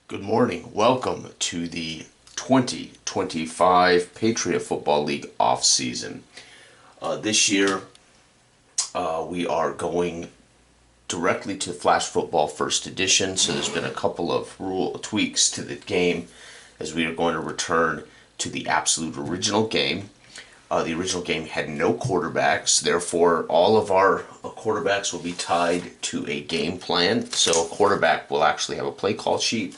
Good morning. Welcome to the 2025 Patriot Football League off season. This year, we are going directly to Flash Football First Edition, so there's been a couple of rule tweaks to the game as we are going to return to the absolute original game. The original game had no quarterbacks, therefore all of our quarterbacks will be tied to a game plan. So a quarterback will actually have a play call sheet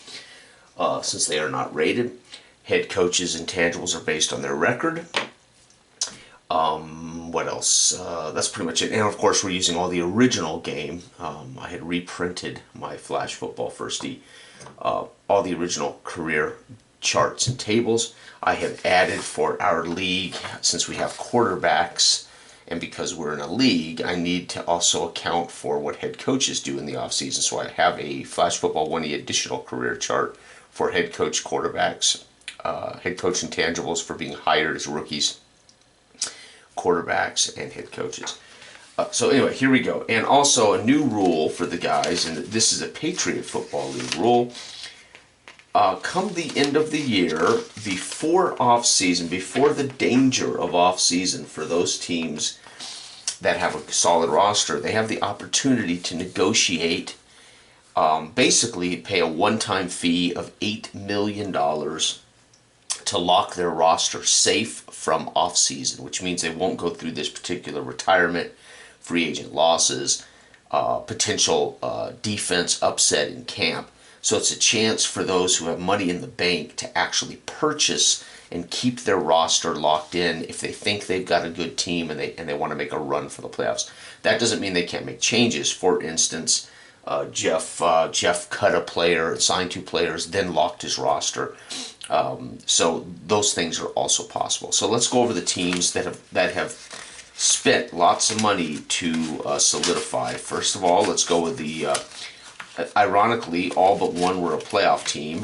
since they are not rated. Head coaches' intangibles are based on their record. What else? That's pretty much it. And of course, we're using all the original game. I had reprinted my Flash Football Firstie, all the original career charts and tables. I have added for our league, since we have quarterbacks, and because we're in a league, I need to also account for what head coaches do in the offseason. So I have a Flash Football 1E additional career chart for head coach quarterbacks, head coach intangibles for being hired as rookies, quarterbacks, and head coaches. So anyway, here we go. And also a new rule for the guys, and this is a Patriot Football League rule. Come the end of the year, before off-season, before the danger of off-season for those teams that have a solid roster, they have the opportunity to negotiate, basically pay a one-time fee of $8 million to lock their roster safe from off-season, which means they won't go through this particular retirement, free agent losses, potential defense upset in camp. So it's a chance for those who have money in the bank to actually purchase and keep their roster locked in if they think they've got a good team and they want to make a run for the playoffs. That doesn't mean they can't make changes. For instance, Jeff cut a player, signed two players, then locked his roster. So those things are also possible. So let's go over the teams that have spent lots of money to solidify. First of all, let's go with the ironically, all but one were a playoff team.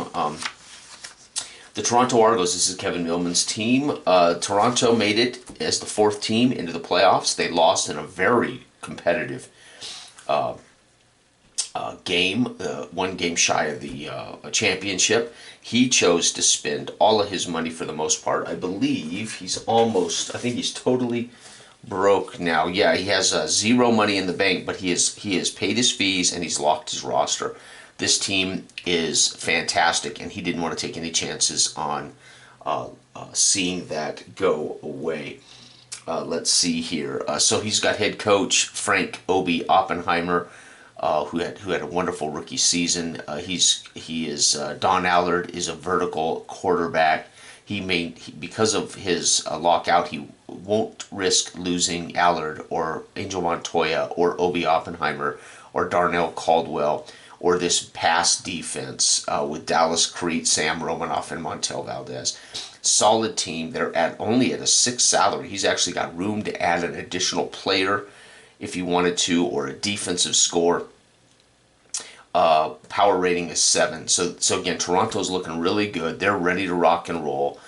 The Toronto Argos, this is Kevin Millman's team. Toronto made it as the fourth team into the playoffs. They lost in a very competitive game, one game shy of the championship. He chose to spend all of his money for the most part. I believe I think he's totally broke now. Yeah, he has zero money in the bank, but he has paid his fees and he's locked his roster. This team is fantastic, and he didn't want to take any chances on seeing that go away. Let's see here. So he's got head coach Frank Obi Oppenheimer, who had a wonderful rookie season. Don Allard is a vertical quarterback. Because of his lockout, he won't risk losing Allard or Angel Montoya or Obi Oppenheimer or Darnell Caldwell or this pass defense with Dallas Crete, Sam Romanoff, and Montel Valdez. Solid team. They're only at a 6 salary. He's actually got room to add an additional player if he wanted to, or a defensive score. Power rating is 7. So again, Toronto's looking really good. They're ready to rock and roll.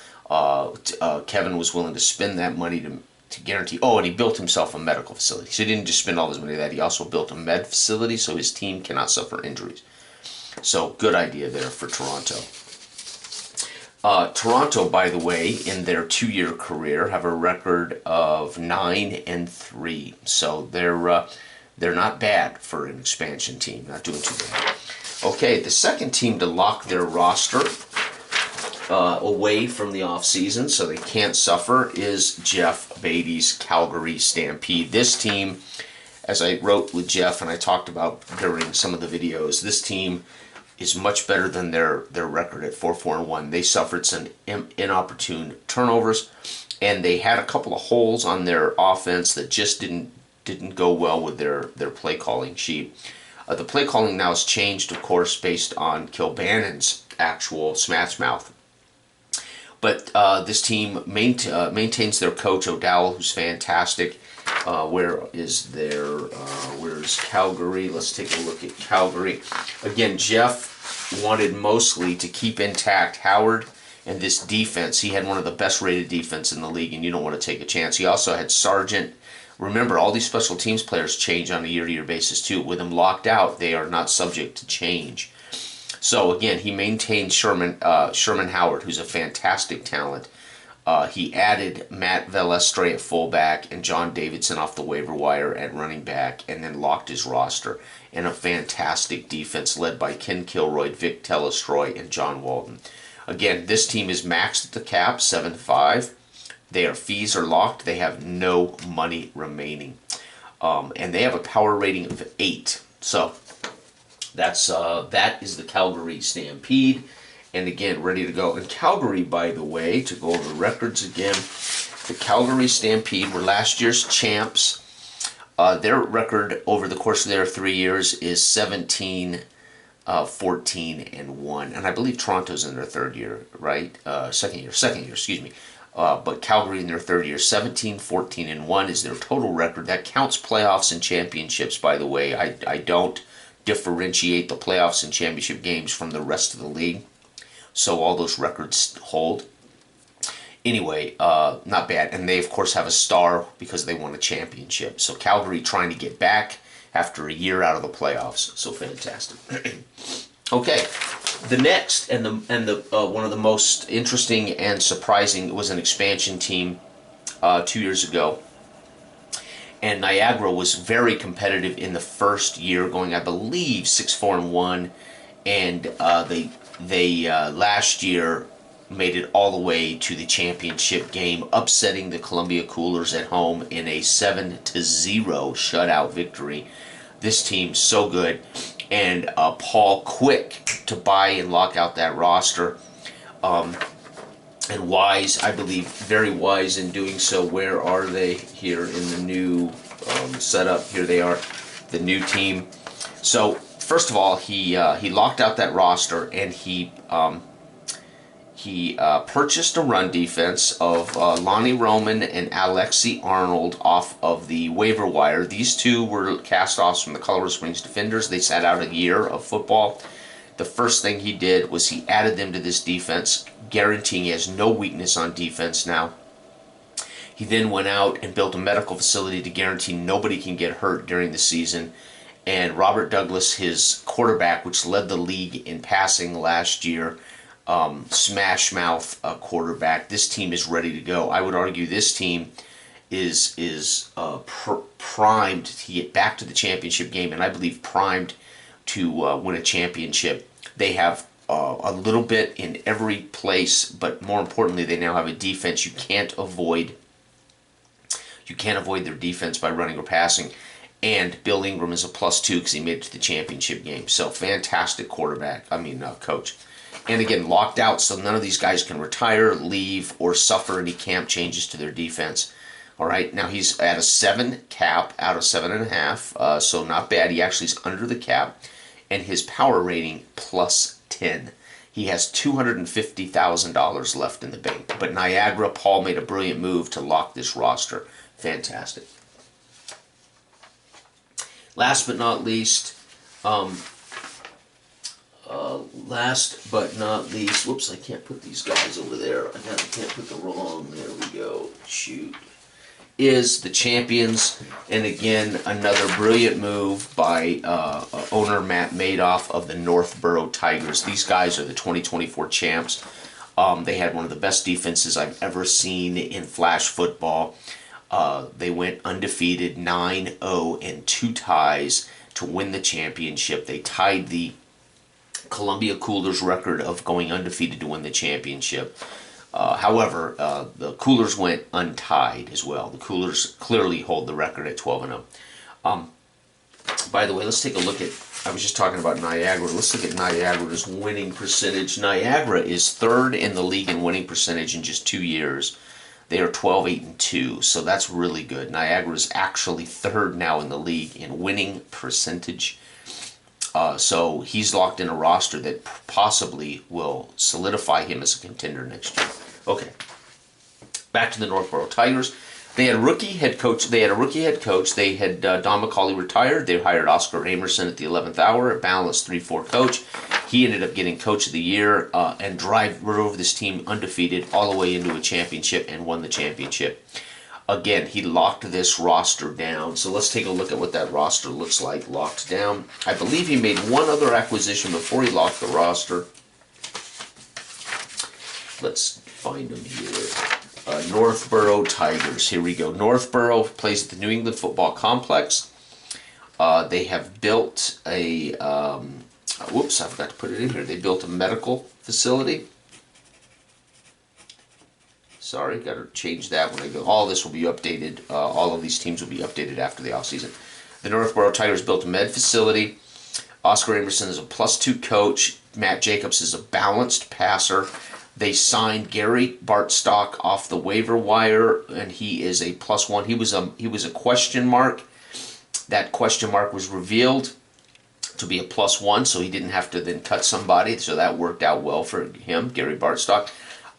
Kevin was willing to spend that money to guarantee. Oh, and he built himself a medical facility. So he didn't just spend all his money on that. He also built a med facility so his team cannot suffer injuries. So good idea there for Toronto. Toronto, by the way, in their 2-year career, have a record of 9-3. So they're not bad for an expansion team. Not doing too bad. Okay, the second team to lock their roster away from the offseason so they can't suffer is Jeff Beatty's Calgary Stampede. This team, as I wrote with Jeff and I talked about during some of the videos, this team is much better than their record at 4-4-1. They suffered some inopportune turnovers, and they had a couple of holes on their offense that just didn't go well with their play calling sheet. The play calling now has changed, of course, based on Kilbannon's actual smash mouth. But this team maintains their coach O'Dowell, who's fantastic. Where's Calgary? Let's take a look at Calgary. Again, Jeff wanted mostly to keep intact Howard and this defense. He had one of the best rated defense in the league, and you don't want to take a chance. He also had Sargent. Remember, all these special teams players change on a year-to-year basis too. With them locked out, they are not subject to change. So again, he maintained Sherman Howard, who's a fantastic talent. He added Matt Velestre at fullback and John Davidson off the waiver wire at running back, and then locked his roster. And a fantastic defense led by Ken Kilroy, Vic Telestroy, and John Walton. Again, this team is maxed at the cap, 7-5. Their fees are locked. They have no money remaining. And they have a power rating of 8. So that is the Calgary Stampede. And again, ready to go. And Calgary, by the way, to go over the records again, the Calgary Stampede were last year's champs. Their record over the course of their 3 years is 17, 14, and 1. And I believe Toronto's in their third year, right? Second year, excuse me. But Calgary in their third year, 17, 14, and 1 is their total record. That counts playoffs and championships, by the way. I don't differentiate the playoffs and championship games from the rest of the league. So all those records hold. Anyway, not bad. And they, of course, have a star because they won a championship. So Calgary trying to get back after a year out of the playoffs. So fantastic. Okay, the next and the one of the most interesting and surprising was an expansion team 2 years ago. And Niagara was very competitive in the first year, going, I believe, 6-4-1. And they last year made it all the way to the championship game, upsetting the Columbia Coolers at home in a 7-0 shutout victory. This team's so good. And Paul quick to buy and lock out that roster. And wise, I believe, very wise in doing so. Where are they here in the new setup? Here they are, the new team. So first of all, he locked out that roster, and he purchased a run defense of Lonnie Roman and Alexi Arnold off of the waiver wire. These two were cast-offs from the Colorado Springs Defenders. They sat out a year of football. The first thing he did was he added them to this defense, guaranteeing he has no weakness on defense now. He then went out and built a medical facility to guarantee nobody can get hurt during the season. And Robert Douglas, his quarterback, which led the league in passing last year, smash mouth quarterback. This team is ready to go. I would argue this team is primed to get back to the championship game, and I believe primed to win a championship. They have a little bit in every place, but more importantly, they now have a defense you can't avoid. You can't avoid their defense by running or passing. And Bill Ingram is a +2 because he made it to the championship game. So fantastic coach. And again, locked out, so none of these guys can retire, leave, or suffer any camp changes to their defense. All right, now he's at a 7 cap out of 7.5, so not bad. He actually is under the cap, and his power rating +10. He has $250,000 left in the bank. But Niagara, Paul made a brilliant move to lock this roster. Fantastic. Last but not least, whoops, I can't put these guys over there. I can't put the wrong, there we go, shoot, is the champions. And again, another brilliant move by owner Matt Madoff of the Northborough Tigers. These guys are the 2024 champs. They had one of the best defenses I've ever seen in flash football. They went undefeated, 9-0 and 2 ties to win the championship. They tied the Columbia Coolers record of going undefeated to win the championship. However, the Coolers went untied as well. The Coolers clearly hold the record at 12-0. By the way, let's take a look at, I was just talking about Niagara. Let's look at Niagara's winning percentage. Niagara is third in the league in winning percentage in just 2 years. They are 12-8-2, so that's really good. Niagara is actually third now in the league in winning percentage. So he's locked in a roster that possibly will solidify him as a contender next year. Okay, back to the Northborough Tigers. They had a rookie head coach. They had Don McCauley retired. They hired Oscar Amerson at the 11th hour, a balanced 3-4 coach. He ended up getting Coach of the Year and drove this team undefeated all the way into a championship and won the championship. Again, he locked this roster down. So let's take a look at what that roster looks like locked down. I believe he made one other acquisition before he locked the roster. Let's find him here. Northborough Tigers. Here we go. Northborough plays at the New England Football Complex. They have built a... whoops, I forgot to put it in here. They built a medical facility. Sorry, got to change that when I go. All this will be updated. All of these teams will be updated after the offseason. The Northborough Tigers built a med facility. Oscar Emerson is a +2 coach. Matt Jacobs is a balanced passer. They signed Gary Bartstock off the waiver wire, and he is a +1. He was a question mark. That question mark was revealed to be a +1, so he didn't have to then cut somebody. So that worked out well for him, Gary Bartstock.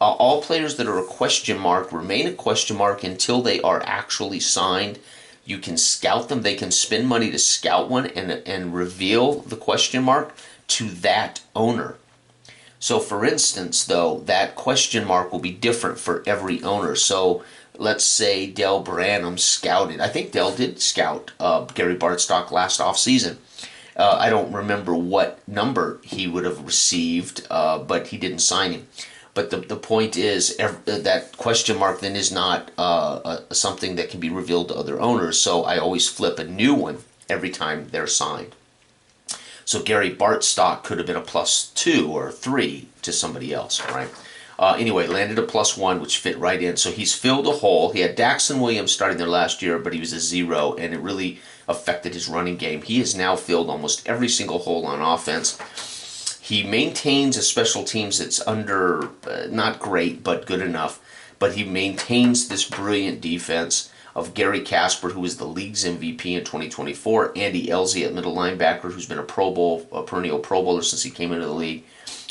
All players that are a question mark remain a question mark until they are actually signed. You can scout them. They can spend money to scout one and reveal the question mark to that owner. So for instance, though, that question mark will be different for every owner. So let's say Dell Branham scouted. I think Dell did scout Gary Bartstock last offseason. I don't remember what number he would have received, but he didn't sign him. But the point is that question mark then is not something that can be revealed to other owners. So I always flip a new one every time they're signed. So Gary Bartstock could have been a +2 or 3 to somebody else, right? Anyway, landed a +1, which fit right in. So he's filled a hole. He had Daxon Williams starting there last year, but he was a 0, and it really affected his running game. He has now filled almost every single hole on offense. He maintains a special teams that's under, not great, but good enough. But he maintains this brilliant defense of Gary Casper, who is the league's MVP in 2024, Andy Elzey at middle linebacker, who's been a perennial Pro Bowler since he came into the league,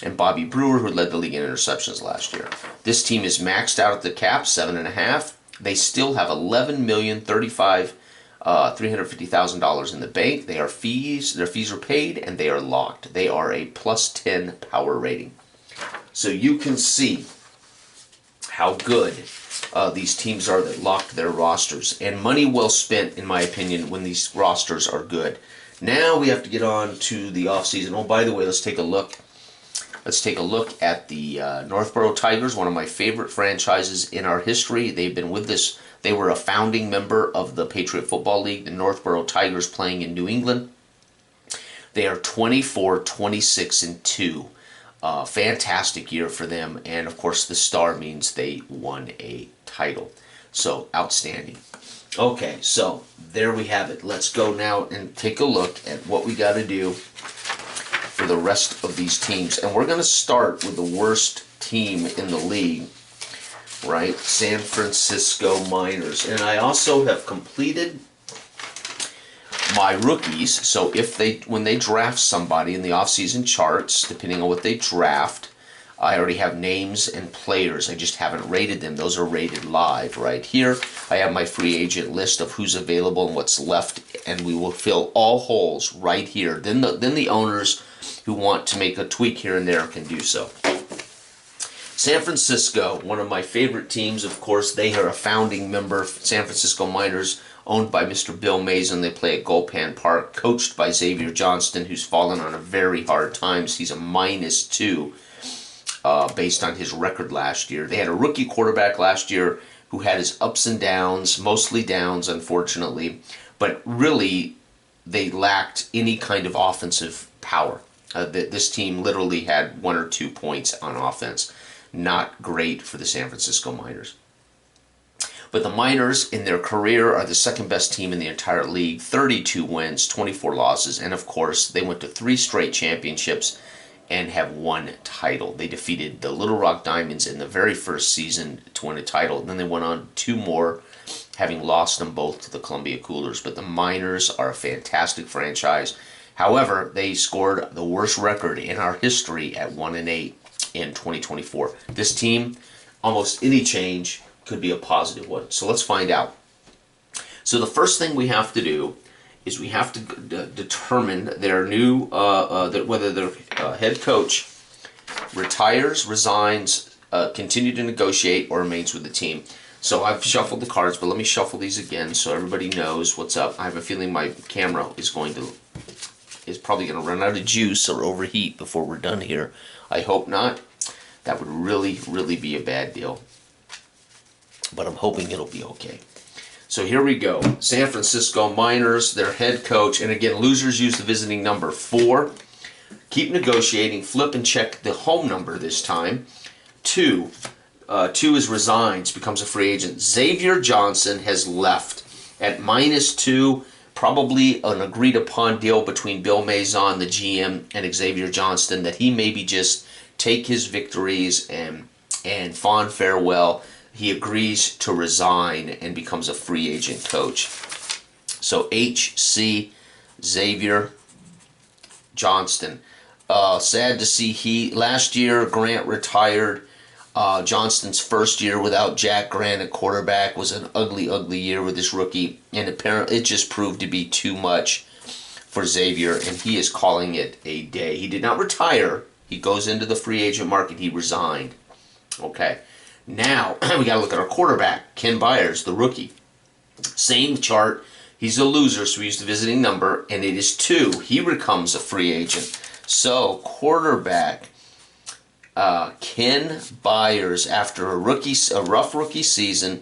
and Bobby Brewer, who led the league in interceptions last year. This team is maxed out at the cap, 7.5. They still have $11,035,350,000 in the bank. Their fees are paid, and they are locked. They are a +10 power rating. So you can see how good these teams are that locked their rosters. And money well spent, in my opinion, when these rosters are good. Now we have to get on to the offseason. Oh, by the way, let's take a look. Let's take a look at the Northborough Tigers, one of my favorite franchises in our history. They've been with us. They were a founding member of the Patriot Football League, the Northborough Tigers playing in New England. They are 24-26-2. Fantastic year for them, and of course the star means they won a title. So outstanding. Okay, so there we have it. Let's go now and take a look at what we got to do for the rest of these teams. And we're going to start with the worst team in the league, right? San Francisco Miners. And I also have completed my rookies. So when they draft somebody in the offseason charts, depending on what they draft, I already have names and players. I just haven't rated them. Those are rated live right here. I have my free agent list of who's available and what's left, and we will fill all holes right here. Then the owners who want to make a tweak here and there can do so. San Francisco, one of my favorite teams, of course. They are a founding member, San Francisco Miners, owned by Mr. Bill Mesa. They play at Gulpan Park, coached by Xavier Johnston, who's fallen on a very hard times. He's a -2 based on his record last year. They had a rookie quarterback last year who had his ups and downs, mostly downs, unfortunately. But really, they lacked any kind of offensive power. This team literally had 1 or 2 points on offense. Not great for the San Francisco Miners. But the Miners, in their career, are the second best team in the entire league. 32 wins, 24 losses, and of course, they went to 3 straight championships and have one title. They defeated the Little Rock Diamonds in the very first season to win a title. And then they went on 2 more, having lost them both to the Columbia Coolers. But the Miners are a fantastic franchise. However, they scored the worst record in our history at 1-8 in 2024. This team, almost any change could be a positive one. So let's find out. So the first thing we have to do is we have to determine their new whether their head coach retires, resigns, continue to negotiate, or remains with the team. So I've shuffled the cards, but let me shuffle these again so everybody knows what's up. I have a feeling my camera is probably going to run out of juice or overheat before we're done here. I hope not. That would really, really be a bad deal. But I'm hoping it'll be okay. So here we go. San Francisco Miners, their head coach, and again, losers use the visiting number 4. Keep negotiating, flip and check the home number this time. 2 is resigns, becomes a free agent. Xavier Johnson has left at -2. Probably an agreed upon deal between Bill Mesa, the GM, and Xavier Johnson that he maybe just take his victories and fond farewell. He agrees to resign and becomes a free agent coach. So HC Xavier Johnston. Sad to see last year Grant retired. Johnston's first year without Jack Grant at quarterback was an ugly, ugly year with this rookie, and apparently it just proved to be too much for Xavier, and he is calling it a day. He did not retire. He goes into the free agent market. He resigned. Okay. Now, we got to look at our quarterback, Ken Byers, the rookie. Same chart. He's a loser, so we use the visiting number, and it is 2. He becomes a free agent. So, quarterback Ken Byers, after a rough rookie season,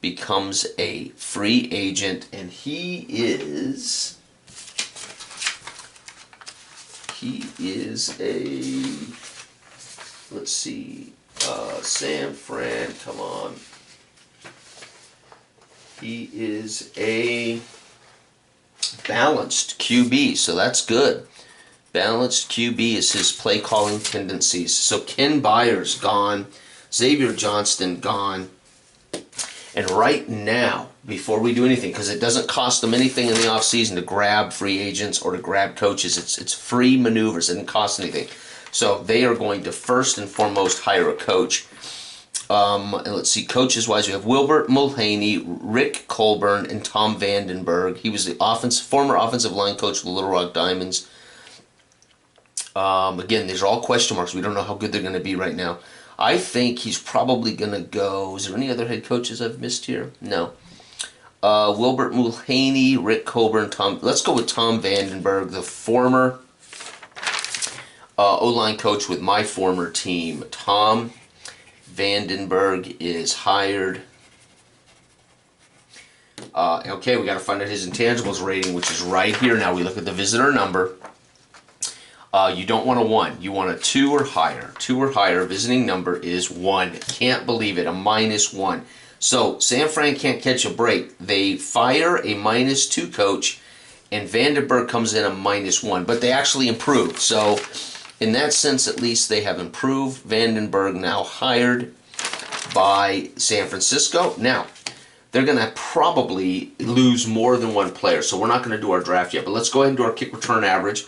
becomes a free agent, and he is a, let's see, San Fran, come on. He is a balanced QB, so that's good. Balanced QB is his play calling tendencies. So Ken Byers gone, Xavier Johnston gone. And right now, before we do anything, because it doesn't cost them anything in the offseason to grab free agents or to grab coaches, it's free maneuvers, it doesn't cost anything. So they are going to first and foremost hire a coach. And let's see, coaches-wise, we have Wilbert Mulhaney, Rick Colburn, and Tom Vandenberg. He was the former offensive line coach of the Little Rock Diamonds. Again, these are all question marks. We don't know how good they're going to be right now. I think he's probably going to go... Is there any other head coaches I've missed here? No. Wilbert Mulhaney, Rick Colburn, Tom... Let's go with Tom Vandenberg, the former O-line coach with my former team. Tom Vandenberg is hired. Okay, we got to find out his intangibles rating, which is right here. Now we look at the visitor number. You don't want a 1. You want a 2 or higher. 2 or higher. Visiting number is 1. Can't believe it. A -1. So San Fran can't catch a break. They fire a -2 coach, and Vandenberg comes in a -1. But they actually improved. So in that sense, at least, they have improved. Vandenberg now hired by San Francisco. Now, they're going to probably lose more than one player. So we're not going to do our draft yet. But let's go ahead and do our kick return average.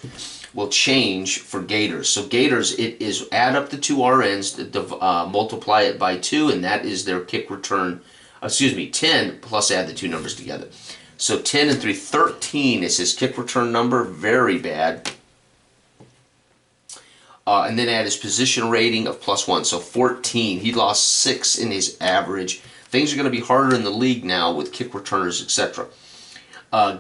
Will change for Gators. So Gators, it is add up the 2 RNs, multiply it by 2, and that is their kick return, 10 plus add the 2 numbers together. So 10 and 3, 13 is his kick return number, very bad. And then add his position rating of +1, so 14. He lost 6 in his average. Things are going to be harder in the league now with kick returners, etc.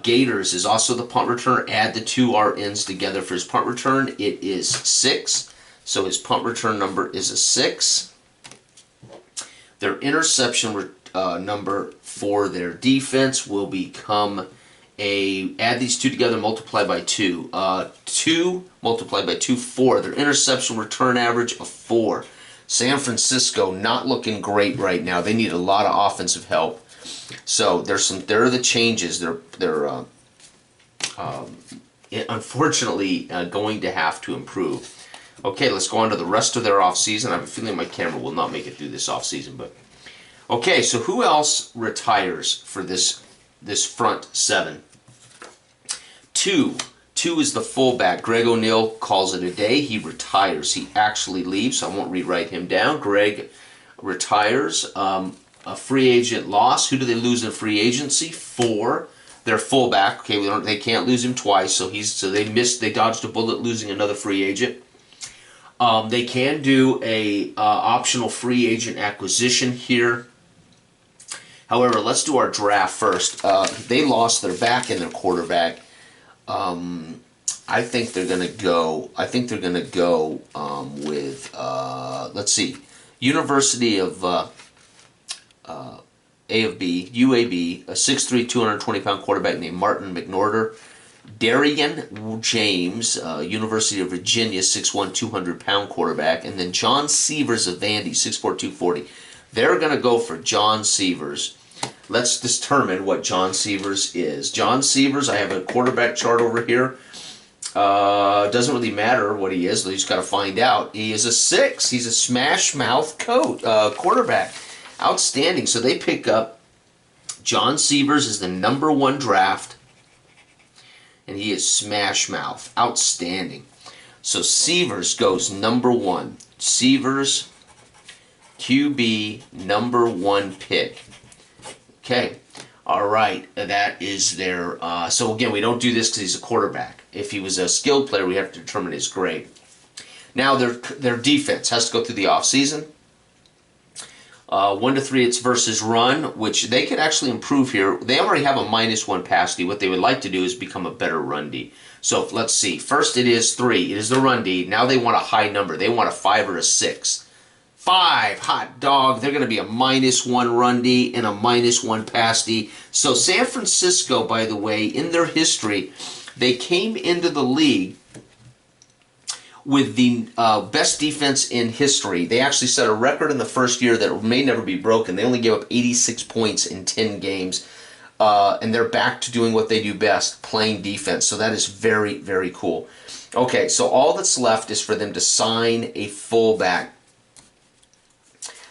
Gators is also the punt returner. Add the 2 RNs together for his punt return. It is 6. So his punt return number is a 6. Their interception number for their defense will become add these 2 together, multiply by 2. 2 multiplied by 2, 4. Their interception return average of 4. San Francisco not looking great right now. They need a lot of offensive help. So there are the changes. They're unfortunately going to have to improve. Okay, let's go on to the rest of their offseason. I have a feeling my camera will not make it through this offseason, but okay. So who else retires for this front 7? 2 is the fullback. Greg O'Neill calls it a day. He retires. He actually leaves. So I won't rewrite him down. Greg retires. A free agent loss. Who do they lose in free agency? 4. Their fullback. Okay, they can't lose him twice. So they dodged a bullet losing another free agent. They can do a optional free agent acquisition here. However, let's do our draft first. They lost their back and their quarterback. I think they're gonna go. I think they're gonna go with. Let's see, University of A of B, UAB, a 6'3", 220-pound quarterback named Martin McNorder. Darian James, University of Virginia, 6'1", 200-pound quarterback. And then John Sievers of Vandy, 6'4", 240. They're going to go for John Sievers. Let's determine what John Sievers is. John Sievers, I have a quarterback chart over here. Doesn't really matter what he is. You just got to find out. He is a 6. He's a smash mouth quarterback. Outstanding. So they pick up John Sievers as the number 1 draft. And he is smash mouth. Outstanding. So Sievers goes number 1. Sievers, QB, number 1 pick. Okay. All right. That is their... so again, we don't do this because he's a quarterback. If he was a skilled player, we have to determine his grade. Now their defense has to go through the offseason. 1 to 3, it's versus run, which they could actually improve here. They already have a -1 pass D. What they would like to do is become a better run D. So let's see. First, it is 3. It is the run D. Now they want a high number. They want a 5 or a 6. 5, hot dog. They're going to be a -1 run D and a -1 pass D. So San Francisco, by the way, in their history, they came into the league with the best defense in history. They actually set a record in the first year that may never be broken. They only gave up 86 points in 10 games. And they're back to doing what they do best, playing defense. So that is very, very cool. Okay, so all that's left is for them to sign a fullback.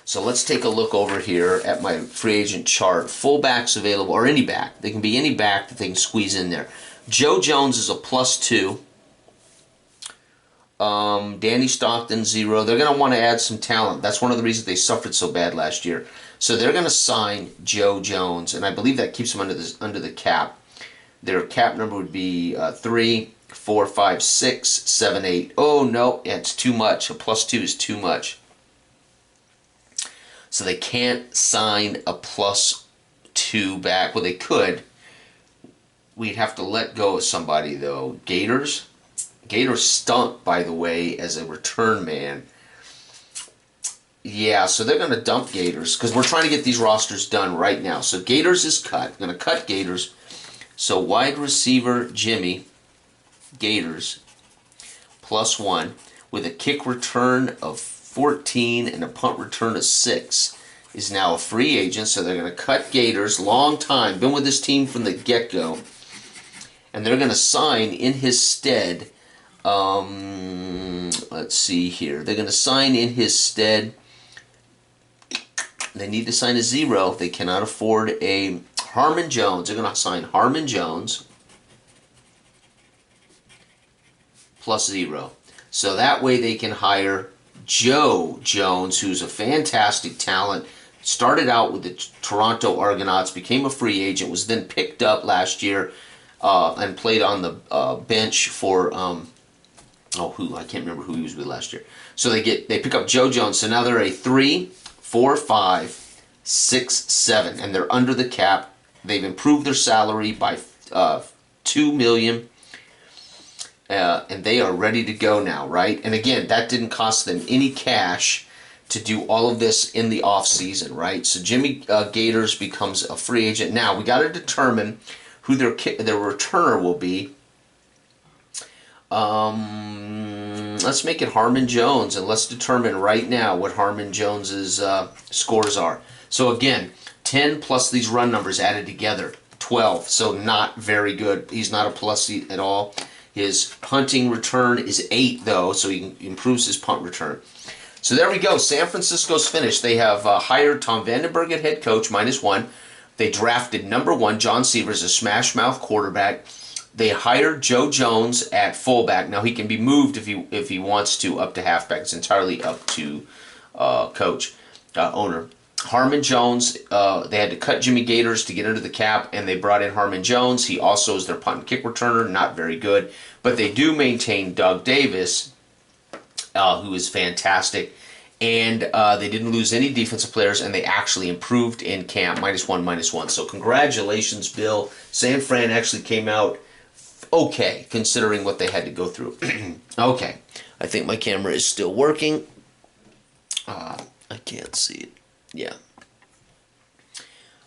So let's take a look over here at my free agent chart. Fullbacks available, or any back. They can be any back that they can squeeze in there. Joe Jones is a +2. Danny Stockton, 0. They're going to want to add some talent. That's one of the reasons they suffered so bad last year. So they're going to sign Joe Jones, and I believe that keeps them under the cap. Their cap number would be 3, 4, 5, 6, 7, 8. Oh, no, it's too much. A +2 is too much. So they can't sign a +2 back. Well, they could. We'd have to let go of somebody, though. Gators stunk, by the way, as a return man. Yeah, so they're going to dump Gators because we're trying to get these rosters done right now. So Gators is cut. Going to cut Gators. So wide receiver Jimmy, Gators, +1 with a kick return of 14 and a punt return of 6 is now a free agent. So they're going to cut Gators. Long time. Been with this team from the get-go. And they're going to sign in his stead... let's see here. They're going to sign in his stead. They need to sign a 0. They cannot afford a Harmon Jones. They're going to sign Harmon Jones +0. So that way they can hire Joe Jones, who's a fantastic talent. Started out with the Toronto Argonauts, became a free agent, was then picked up last year and played on the bench for... I can't remember who he was with last year. So they pick up Joe Jones. So now they're a 3, 4, 5, 6, 7, and they're under the cap. They've improved their salary by $2 million, and they are ready to go now, right? And again, that didn't cost them any cash to do all of this in the off season, right? So Jimmy Gators becomes a free agent. Now we got to determine who their returner will be. Let's make it Harmon Jones, and let's determine right now what Harmon Jones's scores are. So again, 10 plus these run numbers added together, 12. So not very good. He's not a plus at all. His punting return is 8, though, so he improves his punt return. So there we go. San Francisco's finished. They have hired Tom Vandenberg at head coach, -1. They drafted number 1, John Sievers, a smash mouth quarterback. They hired Joe Jones at fullback. Now he can be moved if he wants to up to halfback. It's entirely up to owner. Harmon Jones, they had to cut Jimmy Gators to get under the cap, and they brought in Harmon Jones. He also is their punt and kick returner, not very good. But they do maintain Doug Davis, who is fantastic. And they didn't lose any defensive players, and they actually improved in camp, -1, -1. So congratulations, Bill. San Fran actually came out okay, considering what they had to go through. Okay, I think my camera is still working. I can't see it. Yeah.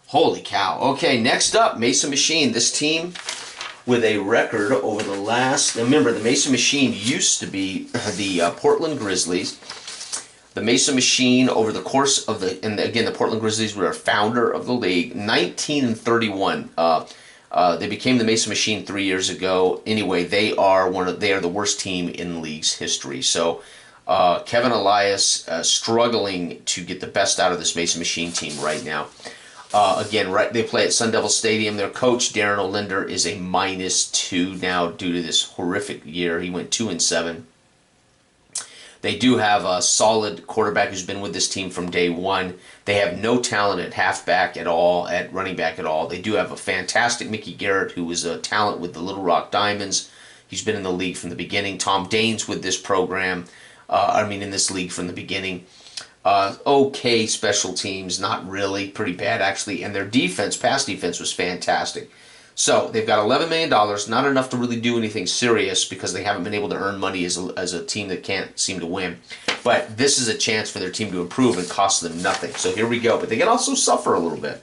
Holy cow. Okay, next up, Mesa Machine. This team with a record over the last... Remember, the Mesa Machine used to be the Portland Grizzlies. The Mesa Machine, over the course of the... And again, the Portland Grizzlies were a founder of the league. 19-31. They became the Mesa Machine 3 years ago. Anyway, they are the worst team in the league's history. So Kevin Elias struggling to get the best out of this Mesa Machine team right now. Again, they play at Sun Devil Stadium. Their coach, Darren Olinder, is a -2 now due to this horrific year. He went 2-7. They do have a solid quarterback who's been with this team from day one. They have no talent at halfback at all, at running back at all. They do have a fantastic Mickey Garrett, who is a talent with the Little Rock Diamonds. He's been in the league from the beginning. Tom Dane's with this program. In this league from the beginning. Okay special teams, not really, pretty bad actually, and their defense, pass defense, was fantastic. So they've got $11 million, not enough to really do anything serious because they haven't been able to earn money as a team that can't seem to win. But this is a chance for their team to improve and cost them nothing. So here we go, but they can also suffer a little bit.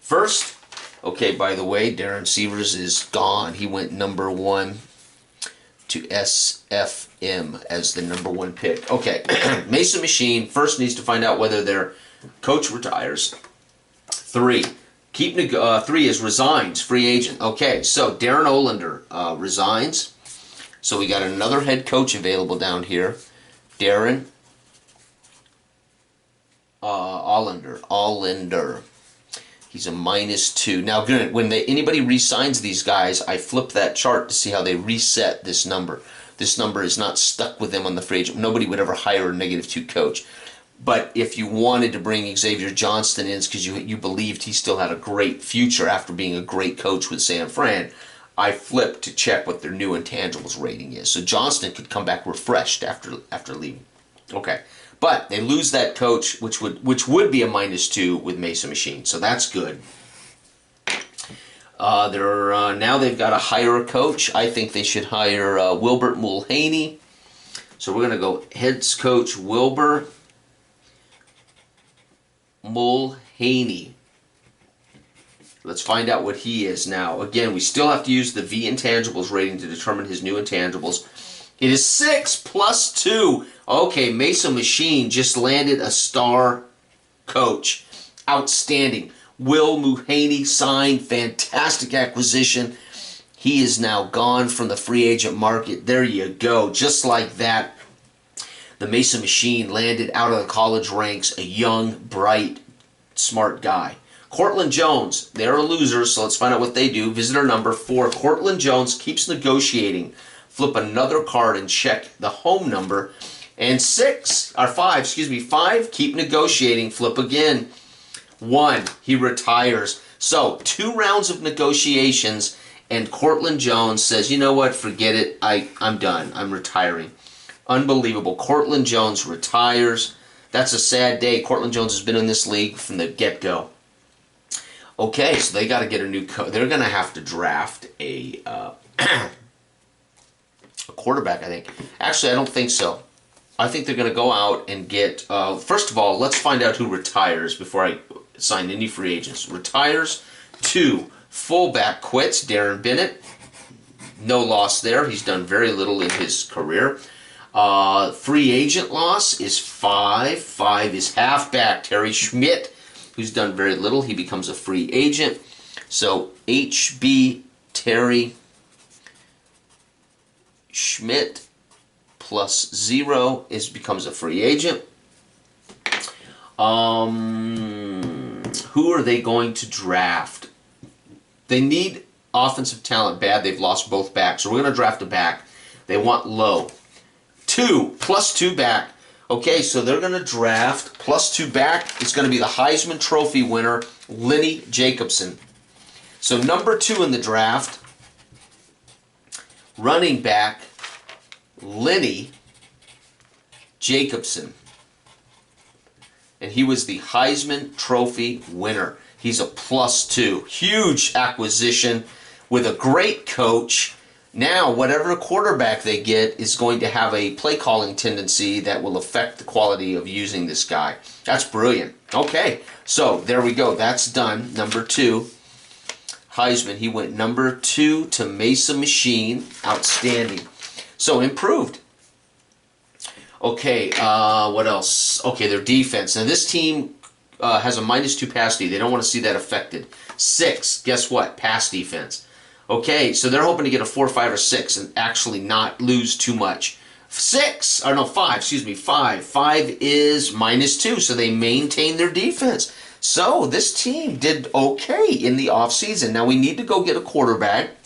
First, okay, by the way, Darren Severs is gone. He went number 1 to SFM as the number 1 pick. Okay, Mesa Machine first needs to find out whether their coach retires. 3 is resigns, free agent. Okay, so Darren Olinder resigns. So we got another head coach available down here. Darren Olinder. He's a -2. Now, when anybody re-signs these guys, I flip that chart to see how they reset this number. This number is not stuck with them on the free agent. Nobody would ever hire a -2 coach. But if you wanted to bring Xavier Johnston in because you believed he still had a great future after being a great coach with San Fran, I flipped to check what their new intangibles rating is. So Johnston could come back refreshed after leaving. Okay. But they lose that coach, which would be a -2 with Mesa Machine, so that's good. Now they've got to hire a coach. I think they should hire Wilbert Mulhaney. So we're going to go heads coach Wilbur Mulhaney. Let's find out what he is now. Again, we still have to use the V intangibles rating to determine his new intangibles. It is 6 plus 2. Okay, Mesa Machine just landed a star coach. Outstanding. Will Mulhaney signed. Fantastic acquisition. He is now gone from the free agent market. There you go. Just like that, the Mesa Machine landed out of the college ranks a young, bright, smart guy. Cortland Jones, they're a loser, so let's find out what they do. Visitor number 4, Cortland Jones keeps negotiating. Flip another card and check the home number. And 5, keep negotiating. Flip again. 1, he retires. So 2 rounds of negotiations, and Cortland Jones says, you know what, forget it. I'm done. I'm retiring. Unbelievable. Cortland Jones retires. That's a sad day. Cortland Jones has been in this league from the get-go. Okay, so they got to get a new coach. They're going to have to draft a quarterback, I think. Actually, I don't think so. I think they're going to go out and get... first of all, let's find out who retires before I sign any free agents. Retires. 2, fullback quits. Darren Bennett. No loss there. He's done very little in his career. Free agent loss is 5. 5 is halfback Terry Schmidt, who's done very little. He becomes a free agent. So HB Terry Schmidt plus 0 becomes a free agent. Who are they going to draft? They need offensive talent bad. They've lost both backs. So we're going to draft a back. They want low. 2, plus 2 back. Okay, so they're going to draft plus 2 back. It's going to be the Heisman Trophy winner, Lenny Jacobson. So number 2 in the draft, running back, Lenny Jacobson. and he was the Heisman Trophy winner. He's a +2. Huge acquisition with a great coach. Now, whatever quarterback they get is going to have a play calling tendency that will affect the quality of using this guy. That's brilliant. Okay, so there we go. That's done. Number 2, Heisman. He went number 2 to Mesa Machine. Outstanding. So improved. Okay, what else? Okay, their defense. Now this team has a -2 pass D. They don't want to see that affected. 6, guess what? Pass defense. Okay, so they're hoping to get a 4, 5, or 6 and actually not lose too much. 5, excuse me, 5. 5 is -2, so they maintain their defense. So this team did okay in the offseason. Now we need to go get a quarterback.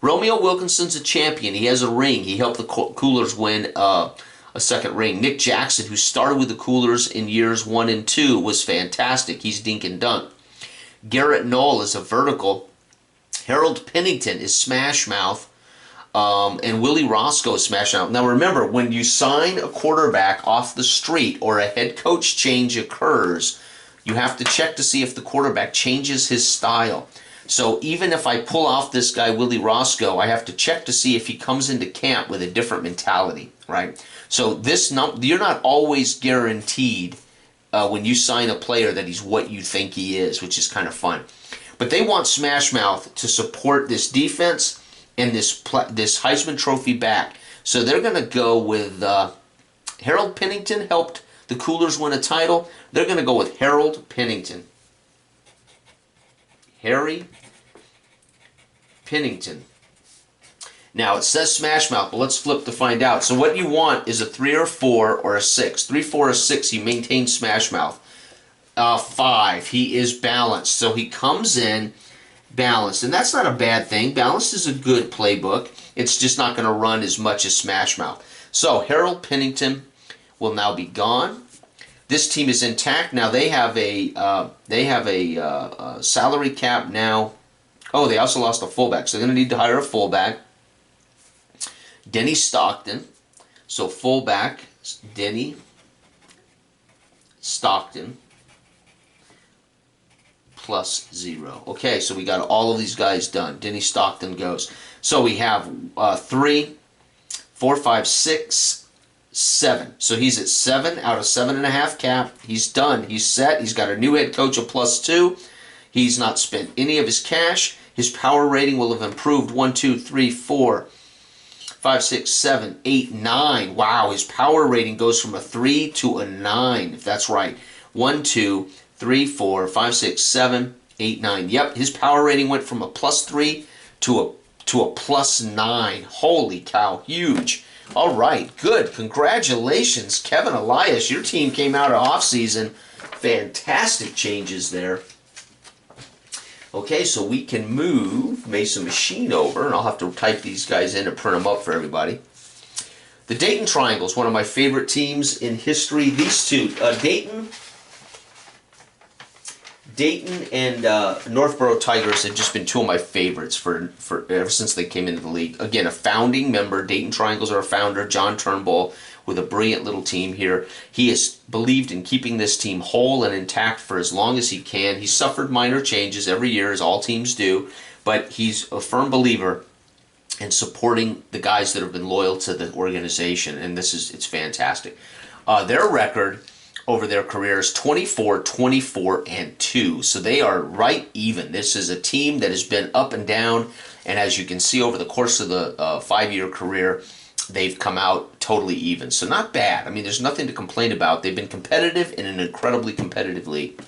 Romeo Wilkinson's a champion. He has a ring. He helped the Coolers win a second ring. Nick Jackson, who started with the Coolers in years 1 and 2, was fantastic. He's dink and dunk. Garrett Knoll is a vertical. Harold Pennington is smash mouth. And Willie Roscoe is smash mouth. Now remember, when you sign a quarterback off the street or a head coach change occurs, you have to check to see if the quarterback changes his style. So even if I pull off this guy, Willie Roscoe, I have to check to see if he comes into camp with a different mentality, right? So you're not always guaranteed when you sign a player that he's what you think he is, which is kind of fun. But they want Smash Mouth to support this defense and this Heisman Trophy back. So they're going to go with Harold Pennington helped the Coolers win a title. They're going to go with Harold Pennington. Harry Pennington. Now it says Smash Mouth, but let's flip to find out. So what you want is a 3 or 4 or a 6. 3, 4, or 6, he maintains Smash Mouth. 5, he is balanced. So he comes in balanced, and that's not a bad thing. Balanced is a good playbook. It's just not going to run as much as Smash Mouth. So Harold Pennington will now be gone. This team is intact. Now they have a salary cap now. Oh, they also lost a fullback, so they're going to need to hire a fullback. Denny Stockton. So fullback, Denny Stockton +0. Okay, so we got all of these guys done. Denny Stockton goes. So we have 3, 4, 5, 6, 7. So he's at 7 out of 7.5 cap. He's done. He's set. He's got a new head coach of +2. He's not spent any of his cash. His power rating will have improved 1, 2, 3, 4, 5, 6, 7, 8, 9. Wow, his power rating goes from a 3 to a 9, if that's right. 1, 2, 3, 4, 5, 6, 7, 8, 9. Yep, his power rating went from a +3 to a +9. Holy cow, huge. All right, good. Congratulations, Kevin Elias. Your team came out of offseason. Fantastic changes there. Okay, so we can move Mesa Machine over, and I'll have to type these guys in and print them up for everybody. The Dayton Triangles, one of my favorite teams in history. These two, Dayton and Northborough Tigers have just been two of my favorites for ever since they came into the league. Again, a founding member. Dayton Triangles are a founder, John Turnbull, with a brilliant little team here. He has believed in keeping this team whole and intact for as long as he can. He's suffered minor changes every year, as all teams do, but he's a firm believer in supporting the guys that have been loyal to the organization, and it's fantastic. Their record over their careers 24, 24, and 2. So they are right even. This is a team that has been up and down, and as you can see over the course of the 5-year career, they've come out totally even. So not bad. I mean, there's nothing to complain about. They've been competitive in an incredibly competitive league.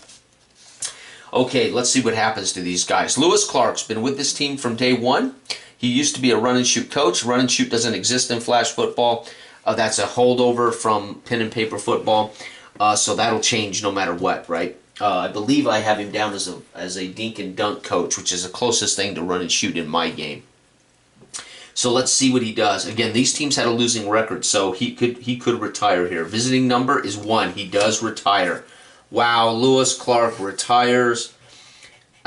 Okay, let's see what happens to these guys. Lewis Clark's been with this team from day one. He used to be a run-and-shoot coach. Run-and-shoot doesn't exist in flash football. That's a holdover from pen and paper football. So that'll change no matter what, right? I believe I have him down as a dink and dunk coach, which is the closest thing to run and shoot in my game. So let's see what he does. Again, these teams had a losing record, so he could retire here. Visiting number is 1. He does retire. Wow, Lewis Clark retires.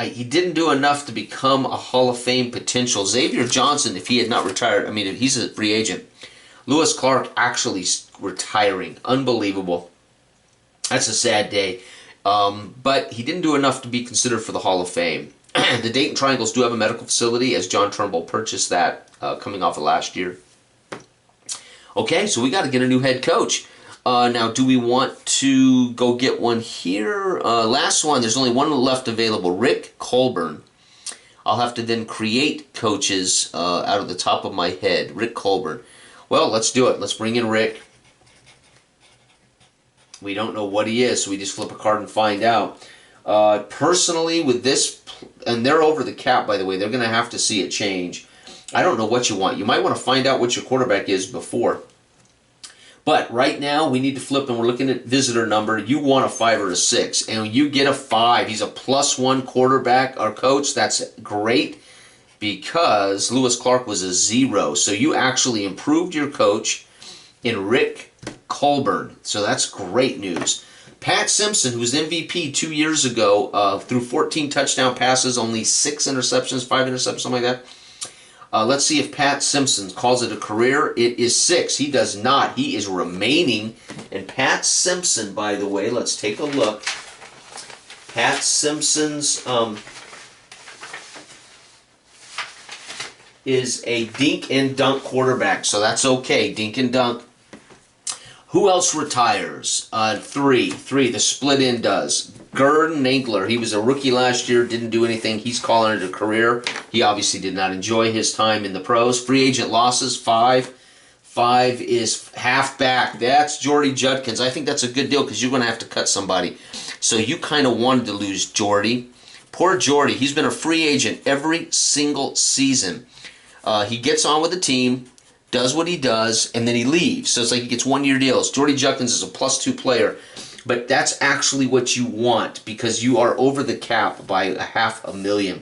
He didn't do enough to become a Hall of Fame potential. Xavier Johnson, if he had not retired, I mean, if he's a free agent. Lewis Clark actually retiring. Unbelievable. That's a sad day. But he didn't do enough to be considered for the Hall of Fame. The Dayton Triangles do have a medical facility, as John Turnbull purchased that coming off of last year. Okay, so we got to get a new head coach. Now, do we want to go get one here? Last one, there's only one left available, Rick Colburn. I'll have to then create coaches out of the top of my head. Rick Colburn. Well, let's do it. Let's bring in Rick. We don't know what he is, so we just flip a card and find out. Personally, with this, and they're over the cap, by the way, they're going to have to see a change. I don't know what you want. You might want to find out what your quarterback is before. But right now, we need to flip, and we're looking at visitor number. You want a 5 or a 6, and you get a 5. He's a +1 quarterback or coach. That's great because Lewis Clark was a 0. So you actually improved your coach in Rick Colburn. So that's great news. Pat Simpson, who was MVP 2 years ago, threw 14 touchdown passes, only 6 interceptions, 5 interceptions, something like that. Let's see if Pat Simpson calls it a career. It is 6. He does not. He is remaining. And Pat Simpson, by the way, let's take a look. Pat Simpson's is a dink and dunk quarterback, so that's okay. Dink and dunk. Who else retires? 3. The split end does. Gordon Engler, he was a rookie last year, didn't do anything. He's calling it a career. He obviously did not enjoy his time in the pros. Free agent losses, 5. 5 is halfback. That's Jordy Judkins. I think that's a good deal because you're going to have to cut somebody. So you kind of wanted to lose Jordy. Poor Jordy. He's been a free agent every single season. He gets on with the team, does what he does, and then he leaves. So it's like he gets 1-year deals. Jordy Judkins is a +2 player. But that's actually what you want because you are over the cap by $500,000.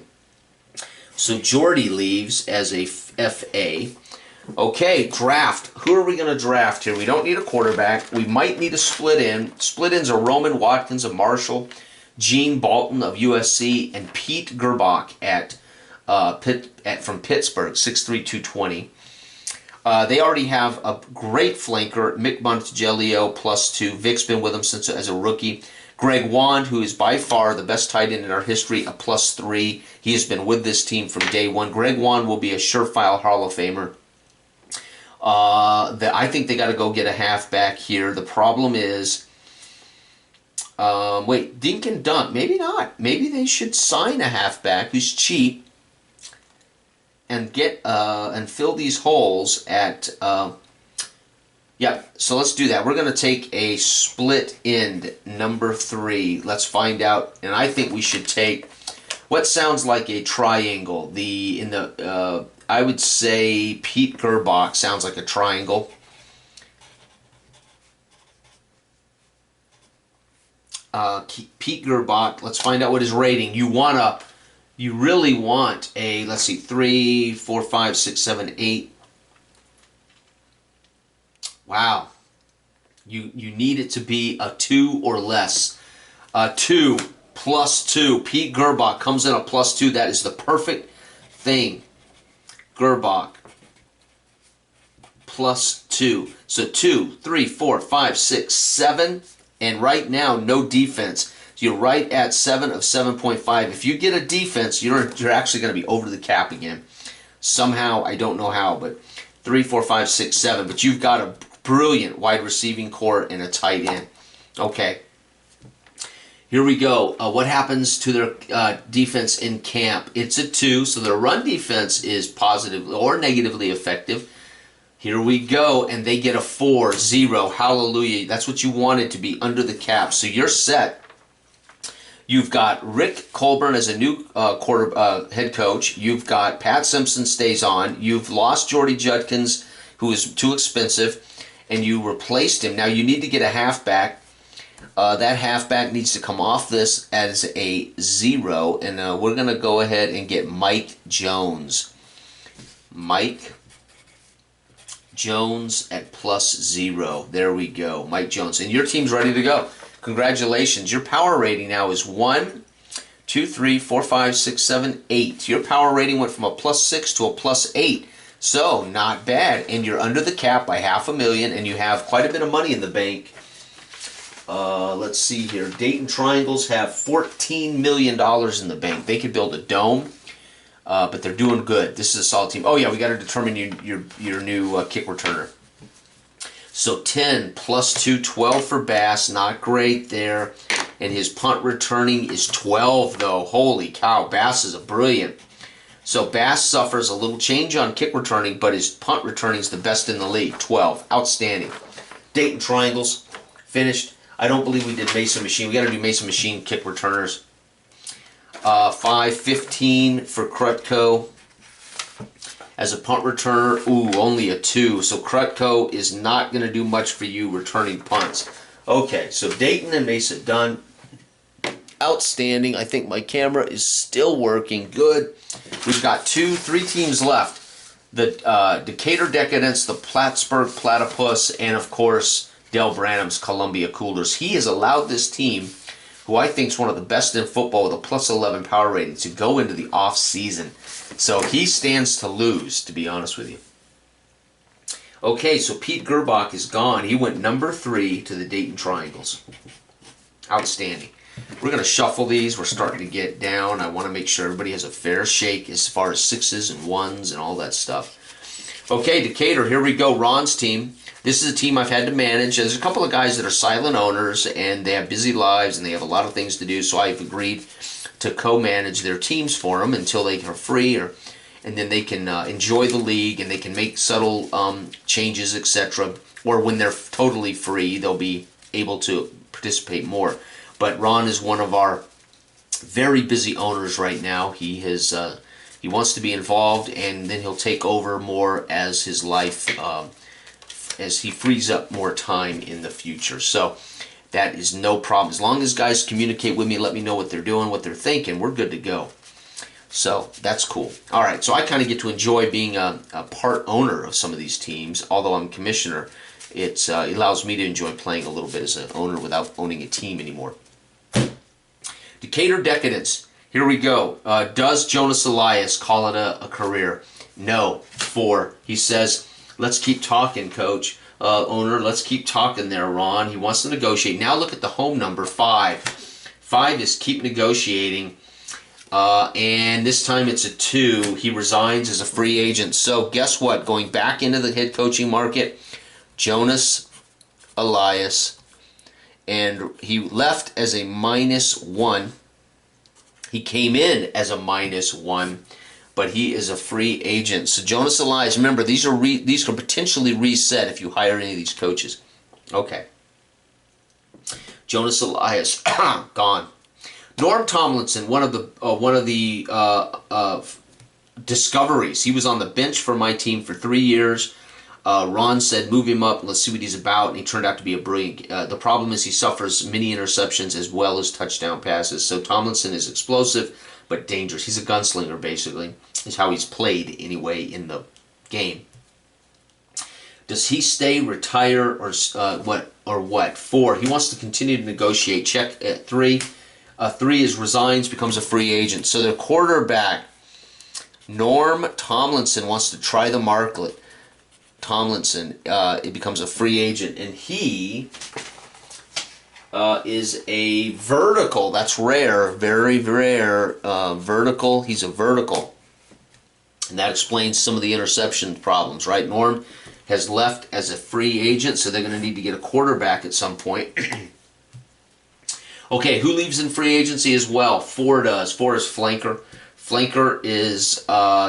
So Jordy leaves as a FA. Okay, draft. Who are we going to draft here? We don't need a quarterback. We might need a split end. Split ends are Roman Watkins of Marshall, Gene Bolton of USC, and Pete Gerbach from Pittsburgh, 6'3", 220. They already have a great flanker, Mick Montigelio, +2. Vic's been with them since as a rookie. Greg Wand, who is by far the best tight end in our history, a +3. He has been with this team from day one. Greg Wand will be a surefire Hall of Famer. I think they got to go get a halfback here. The problem is, wait, dink and dunk. Maybe not. Maybe they should sign a halfback who's cheap and get and fill these holes at yeah, so let's do that. We're going to take a split end number 3. Let's find out, and I think we should take what sounds like a triangle. I would say Pete Gerbach sounds like a triangle. Pete Gerbach, let's find out what his rating. You really want a, let's see, 3, 4, 5, 6, 7, 8. Wow. You need it to be a 2 or less. 2, +2. Pete Gerbach comes in a +2. That is the perfect thing. Gerbach. +2. So 2, 3, 4, 5, 6, 7. And right now, no defense. You're right at 7 of 7.5. If you get a defense, you're actually going to be over the cap again. Somehow, I don't know how, but 3, 4, 5, 6, 7. But you've got a brilliant wide receiving core and a tight end. Okay. Here we go. What happens to their defense in camp? It's a 2, so their run defense is positively or negatively effective. Here we go, and they get a 4, 0. Hallelujah. That's what you wanted to be under the cap. So you're set. You've got Rick Colburn as a new head coach. You've got Pat Simpson stays on. You've lost Jordy Judkins, who is too expensive, and you replaced him. Now you need to get a halfback. That halfback needs to come off this as a 0, and we're going to go ahead and get Mike Jones. Mike Jones at +0. There we go. Mike Jones. And your team's ready to go. Congratulations. Your power rating now is 1, 2, 3, 4, 5, 6, 7, 8. Your power rating went from a +6 to a +8. So, not bad. And you're under the cap by $500,000, and you have quite a bit of money in the bank. Let's see here. Dayton Triangles have $14 million in the bank. They could build a dome, but they're doing good. This is a solid team. Oh yeah, we got to determine your new kick returner. So 10 plus 2, 12 for Bass. Not great there. And his punt returning is 12 though. Holy cow, Bass is a brilliant. So Bass suffers a little change on kick returning, but his punt returning is the best in the league. 12. Outstanding. Dayton Triangles. Finished. I don't believe we did Mesa Machine. We got to do Mesa Machine kick returners. 5-15 for Krutko. As a punt returner, ooh, only a 2. So Krutko is not going to do much for you returning punts. Okay, so Dayton and Mesa done. Outstanding. I think my camera is still working good. We've got 3 teams left. The Decatur Decadence, the Plattsburgh Platypus, and of course, Dale Branham's Columbia Cougars. He has allowed this team, who I think is one of the best in football with a plus 11 power rating, to go into the off season. So he stands to lose, to be honest with you. Okay, so Pete Gerbach is gone. He went number 3 to the Dayton Triangles. Outstanding. We're going to shuffle these. We're starting to get down. I want to make sure everybody has a fair shake as far as 6s and 1s and all that stuff. Okay, Decatur, here we go. Ron's team. This is a team I've had to manage. There's a couple of guys that are silent owners, and they have busy lives, and they have a lot of things to do, so I've agreed to co-manage their teams for them until they are free, and then they can enjoy the league, and they can make subtle changes, etc. Or when they're totally free, they'll be able to participate more. But Ron is one of our very busy owners right now. He wants to be involved, and then he'll take over more as his life, as he frees up more time in the future. So that is no problem. As long as guys communicate with me, let me know what they're doing, what they're thinking, we're good to go. So that's cool. All right, so I kind of get to enjoy being a part owner of some of these teams. Although I'm commissioner, it allows me to enjoy playing a little bit as an owner without owning a team anymore. Decatur Decadence. Here we go. Does Jonas Elias call it a career? No. 4. He says, let's keep talking, coach. Owner, let's keep talking there, Ron. He wants to negotiate. Now look at the home number, 5. 5 is keep negotiating. And this time it's a 2. He resigns as a free agent. So guess what? Going back into the head coaching market, Jonas Elias. And he left as a -1. He came in as a -1, but he is a free agent. So Jonas Elias, remember, these can potentially reset if you hire any of these coaches. Okay. Jonas Elias, gone. Norm Tomlinson, one of the discoveries. He was on the bench for my team for 3 years. Ron said, move him up, let's see what he's about, and he turned out to be a brilliant. The problem is he suffers many interceptions as well as touchdown passes. So Tomlinson is explosive, but dangerous. He's a gunslinger, basically, is how he's played anyway in the game. Does he stay, retire, or what? 4, he wants to continue to negotiate. Check at 3. 3 is resigns, becomes a free agent. So the quarterback, Norm Tomlinson, wants to try the market. Tomlinson, it becomes a free agent, and he is a vertical. That's rare, very rare. Vertical. He's a vertical, and that explains some of the interception problems, right? Norm has left as a free agent, so they're going to need to get a quarterback at some point. Okay, who leaves in free agency as well? 4 does. 4 is flanker. Flanker is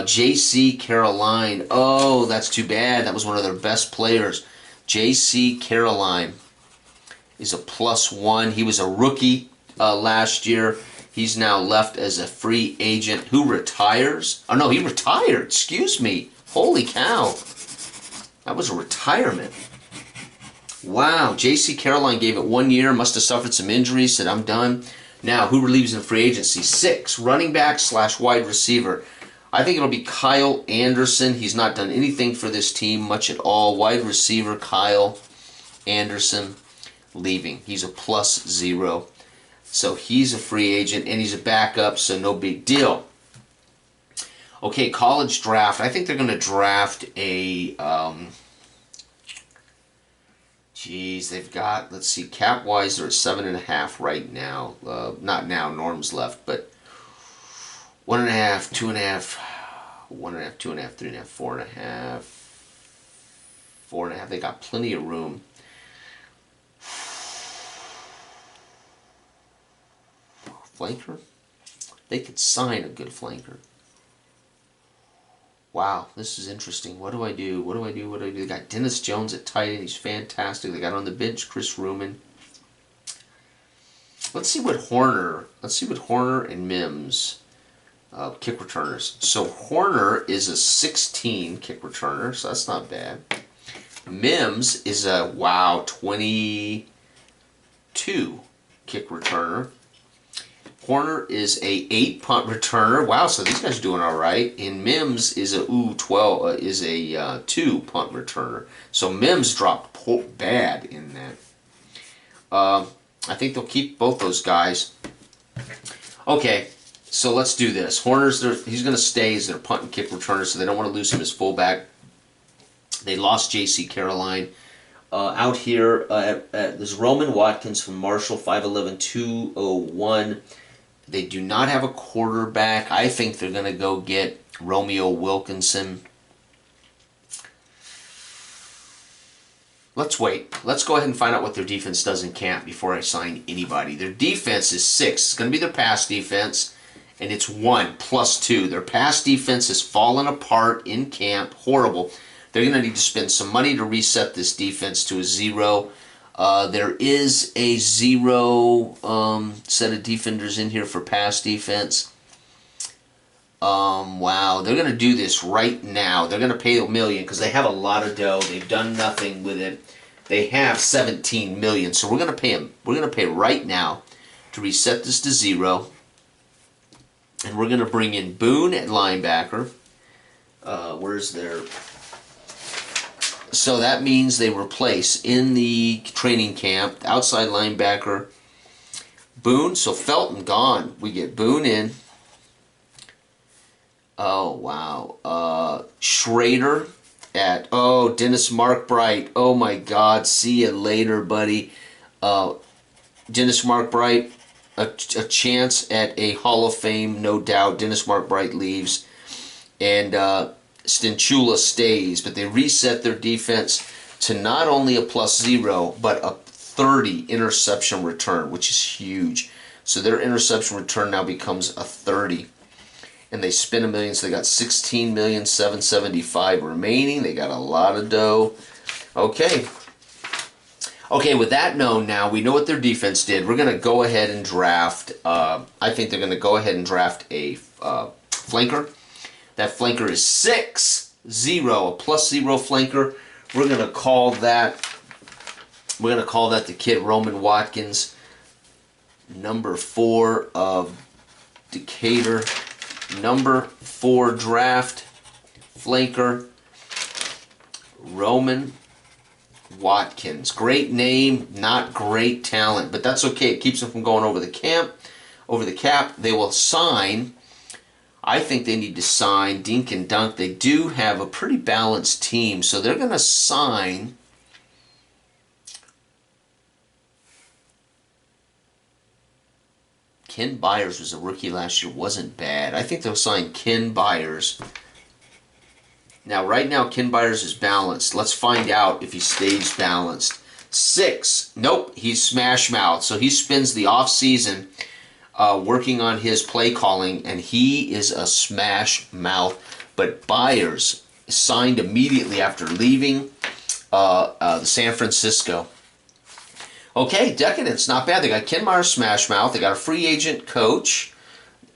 J.C. Caroline. Oh, that's too bad. That was one of their best players. J.C. Caroline is a +1. He was a rookie last year. He's now left as a free agent. Who retires? Oh, no, he retired. Excuse me. Holy cow. That was a retirement. Wow. J.C. Caroline gave it 1 year. Must have suffered some injuries. Said, I'm done. Now, who relieves in free agency? 6, running back / wide receiver. I think it'll be Kyle Anderson. He's not done anything for this team much at all. Wide receiver Kyle Anderson leaving. He's a +0. So he's a free agent, and he's a backup, so no big deal. Okay, college draft. I think they're going to draft a... Geez, they've got, let's see, cap-wise, they're at 7.5 right now. Not now, Norm's left, but 1.5, 2.5, 1.5, 2.5, 3.5, 4.5, 4.5. They got plenty of room. Flanker? They could sign a good flanker. Wow, this is interesting. What do I do? What do I do? What do I do? They got Dennis Jones at tight end. He's fantastic. They got on the bench Chris Ruman. Let's see what Horner. Let's see what Horner and Mims kick returners. So Horner is a 16 kick returner, so that's not bad. Mims is a 22 kick returner. Horner is a 8 punt returner. Wow, so these guys are doing all right. And Mims is a 2 punt returner. So Mims dropped bad in that. I think they'll keep both those guys. Okay, so let's do this. Horner's he's going to stay as their punt and kick returner, so they don't want to lose him as fullback. They lost J.C. Caroline. Out here, there's Roman Watkins from Marshall, 5'11", 201. They do not have a quarterback. I think they're going to go get Romeo Wilkinson. Let's wait. Let's go ahead and find out what their defense does in camp before I sign anybody. Their defense is 6. It's going to be their pass defense, and it's 1 plus 2. Their pass defense has fallen apart in camp. Horrible. They're going to need to spend some money to reset this defense to a 0. There is a 0 set of defenders in here for pass defense. Wow, they're going to do this right now. They're going to pay $1 million because they have a lot of dough. They've done nothing with it. They have $17 million, so we're going to pay them. We're going to pay right now to reset this to 0. And we're going to bring in Boone at linebacker. Where's their... So that means they replace in the training camp, outside linebacker, Boone. So Felton gone. We get Boone in. Oh, wow. Schrader at, Dennis Markbright. Oh, my God. See you later, buddy. Dennis Markbright, a chance at a Hall of Fame, no doubt. Dennis Markbright leaves. And Stinchula stays, but they reset their defense to not only a +0, but a 30 interception return, which is huge. So their interception return now becomes a 30. And they spend $1 million, so they got $16,775,000 remaining. They got a lot of dough. Okay. Okay, with that known now, we know what their defense did. We're going to go ahead and draft, I think they're going to go ahead and draft a flanker. That flanker is 6-0, a +0 flanker. We're going to call that the kid Roman Watkins, number 4 of Decatur. Number 4 draft flanker, Roman Watkins. Great name, not great talent, but that's okay. It keeps him from going over the cap. They will sign. I think they need to sign Dink and Dunk. They do have a pretty balanced team, so they're going to sign Ken Byers. Was a rookie last year, wasn't bad. I think they'll sign Ken Byers. Now, right now, Ken Byers is balanced. Let's find out if he stays balanced. 6. Nope, he's smash mouth. So he spends the offseason working on his play calling, and he is a smash mouth. But Byers signed immediately after leaving the San Francisco. Okay, Decadence, not bad. They got Ken Byers, smash mouth. They got a free agent coach.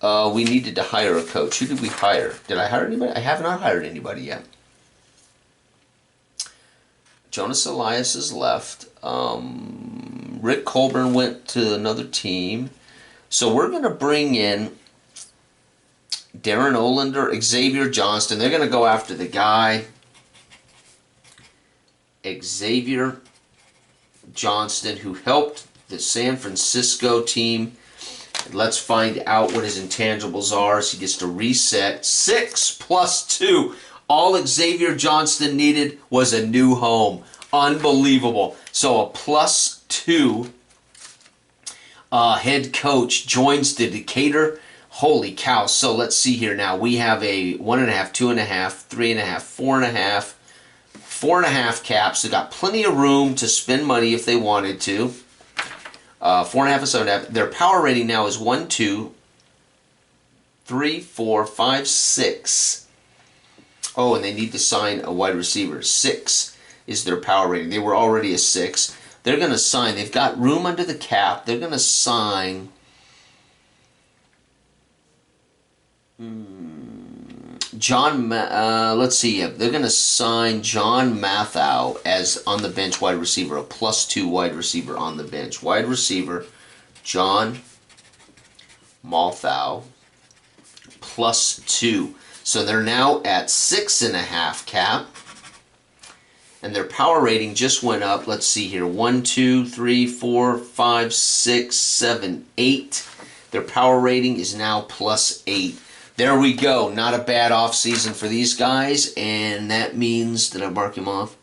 We needed to hire a coach. Who did we hire? Did I hire anybody? I have not hired anybody yet. Jonas Elias is left. Rick Colburn went to another team. So we're going to bring in Darren Olander, Xavier Johnston. They're going to go after the guy, Xavier Johnston, who helped the San Francisco team. Let's find out what his intangibles are. So he gets to reset. 6 + 2. All Xavier Johnston needed was a new home. Unbelievable. So a +2 head coach joins the Decatur. Holy cow. So let's see here now. We have a 1.5, 2.5, 3.5, 4.5, 4.5 caps. They got plenty of room to spend money if they wanted to. 4.5 and 7.5. Their power rating now is 1, 2, 3, 4, 5, 6. Oh, and they need to sign a wide receiver. 6 is their power rating. They were already a 6. They're going to sign. They've got room under the cap. They're going to sign John. Let's see. They're going to sign John Mathau as on the bench wide receiver, a +2 wide receiver on the bench. Wide receiver John Mathau +2. So they're now at 6.5 cap. And their power rating just went up. Let's see here. 1, 2, 3, 4, 5, 6, 7, 8. Their power rating is now +8. There we go. Not a bad off season for these guys. And that means, did I mark him off?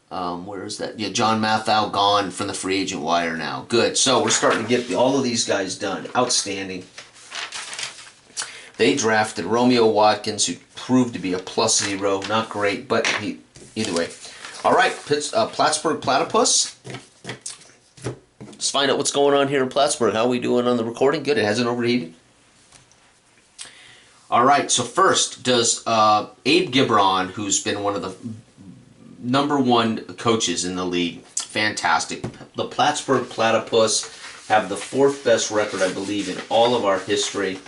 Where is that? Yeah, John Mathau gone from the free agent wire now. Good. So we're starting to get all of these guys done. Outstanding. They drafted Romeo Watkins, who proved to be a +0. Not great, but either way. All right, Plattsburgh Platypus. Let's find out what's going on here in Plattsburgh. How are we doing on the recording? Good, it hasn't overheated. All right, so first, does Abe Gibron, who's been one of the #1 coaches in the league, fantastic. The Plattsburgh Platypus have the 4th best record, I believe, in all of our history.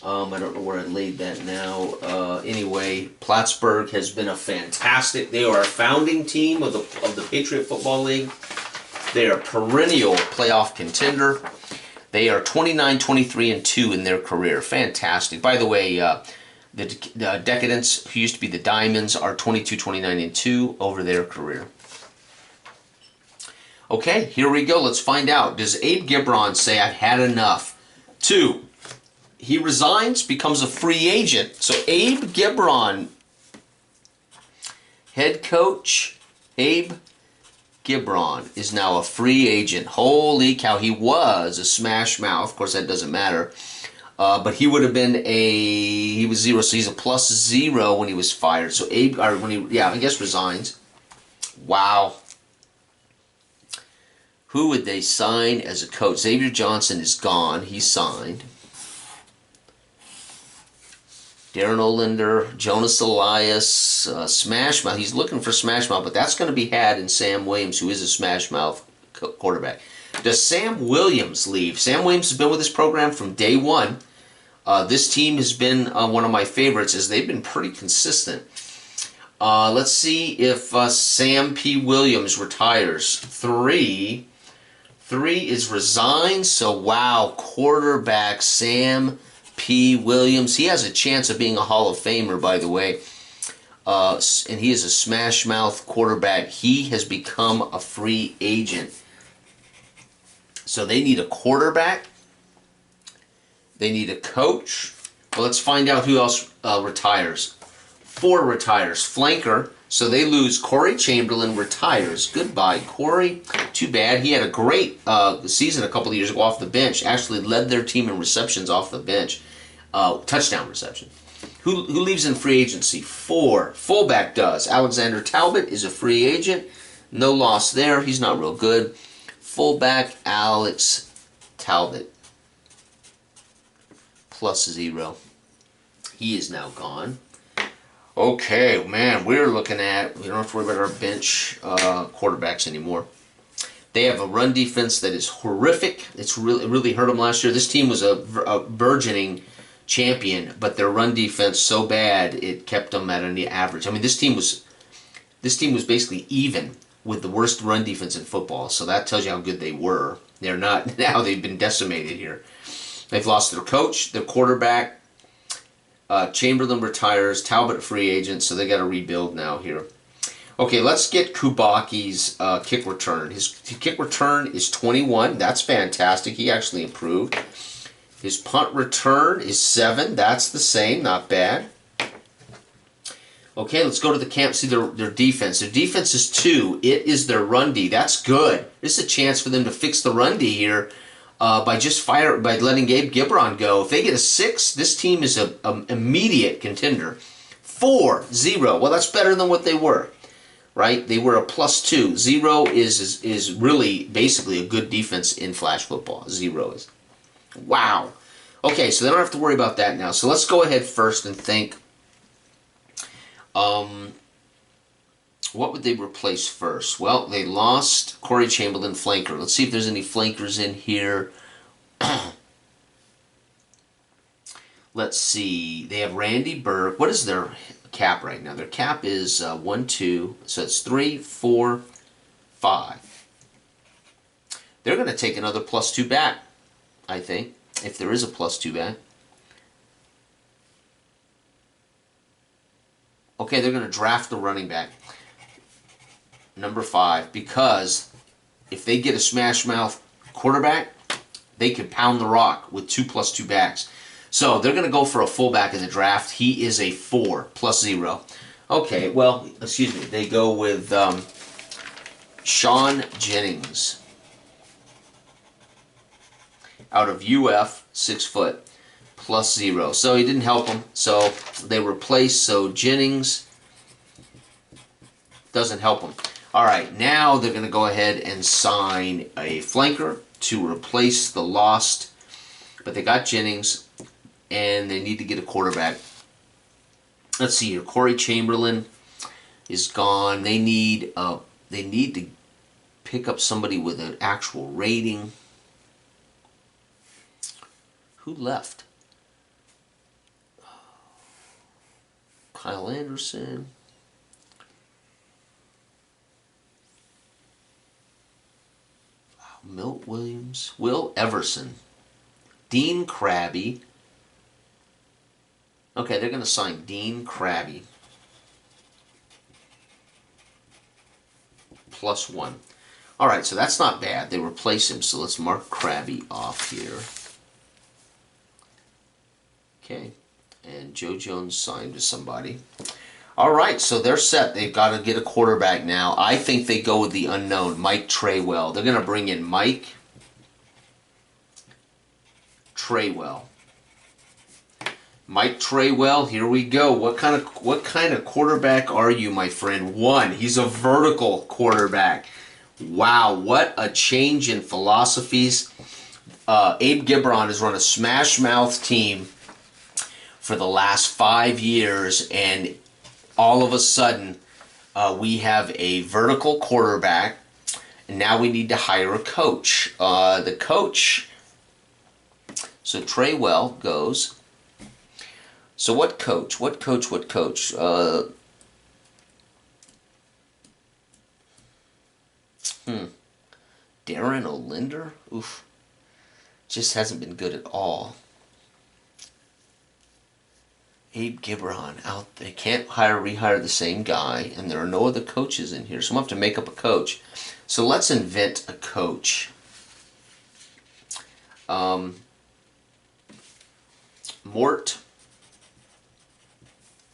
I don't know where I laid that now. Anyway, Plattsburgh has been a fantastic. They are a founding team of the Patriot Football League. They are a perennial playoff contender. They are 29, 23, and 2 in their career. Fantastic. By the way, the Decadents, who used to be the Diamonds, are 22, 29, and 2 over their career. Okay, here we go. Let's find out. Does Abe Gibron say, I've had enough? 2. He resigns, becomes a free agent. So Abe Gibron, head coach Abe Gibron, is now a free agent. Holy cow, he was a smash mouth. Of course, that doesn't matter. But he would have been he was 0, so he's a +0 when he was fired. So Abe, or when he, I guess resigns. Wow. Who would they sign as a coach? Xavier Johnson is gone. He signed. Darren Olinder, Jonas Elias, Smash Mouth. He's looking for Smash Mouth, but that's going to be had in Sam Williams, who is a Smash Mouth quarterback. Does Sam Williams leave? Sam Williams has been with this program from day one. This team has been one of my favorites, as they've been pretty consistent. Let's see if Sam P. Williams retires. 3 is resigned. So, wow, quarterback Sam P. Williams. He has a chance of being a Hall of Famer, by the way. And he is a smash mouth quarterback. He has become a free agent. So they need a quarterback. They need a coach. Well, let's find out who else retires. 4 retires. Flanker. So they lose. Corey Chamberlain retires. Goodbye, Corey. Too bad. He had a great season a couple of years ago off the bench. Actually led their team in receptions off the bench. Touchdown reception. Who leaves in free agency? 4. Fullback does. Alexander Talbot is a free agent. No loss there. He's not real good. Fullback Alex Talbot. +0. He is now gone. Okay, man, we're looking at, we don't have to worry about our bench quarterbacks anymore. They have a run defense that is horrific. It really hurt them last year. This team was a burgeoning champion, but their run defense so bad it kept them at an average. I mean, this team was basically even with the worst run defense in football. So that tells you how good they were. They're not now. They've been decimated here. They've lost their coach, their quarterback. Chamberlain retires. Talbot free agent. So they got to rebuild now here. Okay, let's get Kubaki's kick return. His kick return is 21. That's fantastic. He actually improved. His punt return is 7. That's the same. Not bad. Okay, let's go to the camp, see their defense. Their defense is 2. It is their run D. That's good. This is a chance for them to fix the run D here by letting Gabe Gibron go. If they get a 6, this team is an immediate contender. 4-0. Well, that's better than what they were, right? They were a +2. 0 is really basically a good defense in flash football. 0 is. Wow. Okay, so they don't have to worry about that now. So let's go ahead first and think. What would they replace first? Well, they lost Corey Chamberlain, flanker. Let's see if there's any flankers in here. Let's see. They have Randy Burke. What is their cap right now? Their cap is 1, 2. So it's 3, 4, 5. They're going to take another +2 back, I think, if there is a +2 back. Okay, they're going to draft the running back, number 5, because if they get a smash mouth quarterback, they can pound the rock with 2 +2 backs. So they're going to go for a fullback in the draft. He is a 4 +0. Okay, well, excuse me. They go with Sean Jennings out of UF, 6 foot. +0. So he didn't help them. So they replaced. So Jennings doesn't help them. All right, now they're going to go ahead and sign a flanker to replace the lost. But they got Jennings, and they need to get a quarterback. Let's see here. Corey Chamberlain is gone. They need to pick up somebody with an actual rating. Who left? Kyle Anderson. Milt Williams. Will Everson. Dean Krabby. Okay, they're going to sign Dean Krabby. +1. All right, so that's not bad. They replace him, so let's mark Krabby off here. Okay. And Joe Jones signed to somebody. All right, so they're set. They've got to get a quarterback now. I think they go with the unknown, Mike Traywell. They're going to bring in Mike Traywell. Mike Traywell, here we go. What kind of quarterback are you, my friend? 1. He's a vertical quarterback. Wow, what a change in philosophies. Abe Gibron has run a smash mouth team for the last 5 years, and all of a sudden we have a vertical quarterback, and now we need to hire a coach. The coach, so Traywell goes. So what coach? What coach? Darren O'Linder? Oof. Just hasn't been good at all. Abe Gibron out. They can't rehire the same guy, and there are no other coaches in here, so I'm going to have to make up a coach. So let's invent a coach. Mort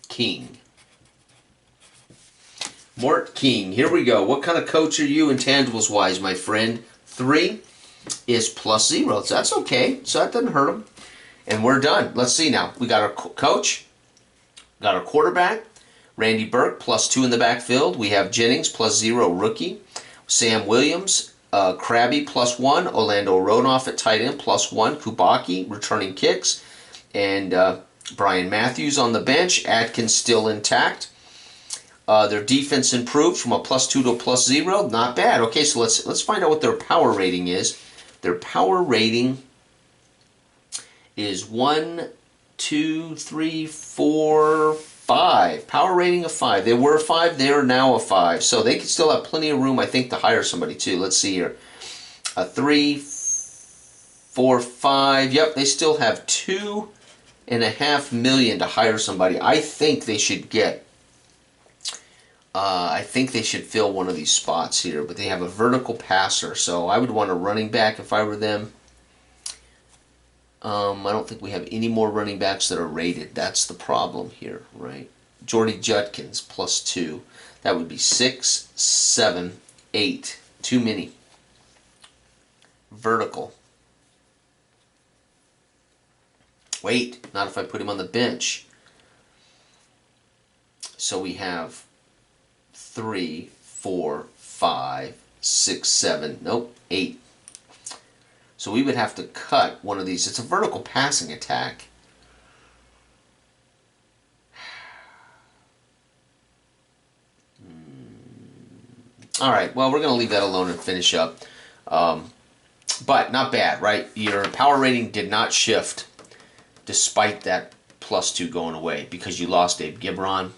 King. Mort King. Here we go. What kind of coach are you intangibles-wise, my friend? 3 is +0, so that's okay. So that doesn't hurt him. And we're done. Let's see now. We got our coach. Got our quarterback, Randy Burke, +2 in the backfield. We have Jennings, +0 rookie. Sam Williams, Krabby, +1. Orlando Ronoff at tight end, +1. Kubaki, returning kicks. And Brian Matthews on the bench. Atkins still intact. Their defense improved from a +2 to a +0. Not bad. Okay, so let's find out what their power rating is. Their power rating is 1, 2, 3, 4, 5. Power rating of 5. They were a 5. They are now a 5. So they can still have plenty of room, I think, to hire somebody too. Let's see here. A 3, 4, 5. Yep, they still have $2.5 million to hire somebody. I think they should get. I think they should fill one of these spots here, but they have a vertical passer, so I would want a running back if I were them. I don't think we have any more running backs that are rated. That's the problem here, right? Jordy Judkins, +2. That would be 6, 7, 8. Too many. Vertical. Wait, not if I put him on the bench. So we have 3, 4, 5, 6, 7, nope, 8. So we would have to cut one of these. It's a vertical passing attack. All right, well, we're going to leave that alone and finish up. But not bad, right? Your power rating did not shift despite that +2 going away because you lost Abe Gibron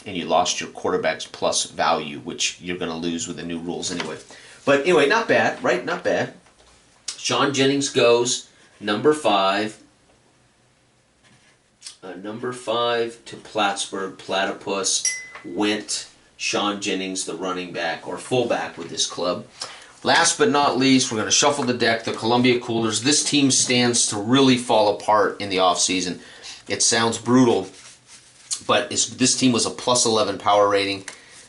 and you lost your quarterback's plus value, which you're going to lose with the new rules anyway. But anyway, not bad, right? Not bad. Sean Jennings goes number 5. Number 5 to Plattsburgh. Platypus went Sean Jennings, the running back or fullback with this club. Last but not least, we're going to shuffle the deck. The Columbia Coolers. This team stands to really fall apart in the offseason. It sounds brutal, but this team was a +11 power rating.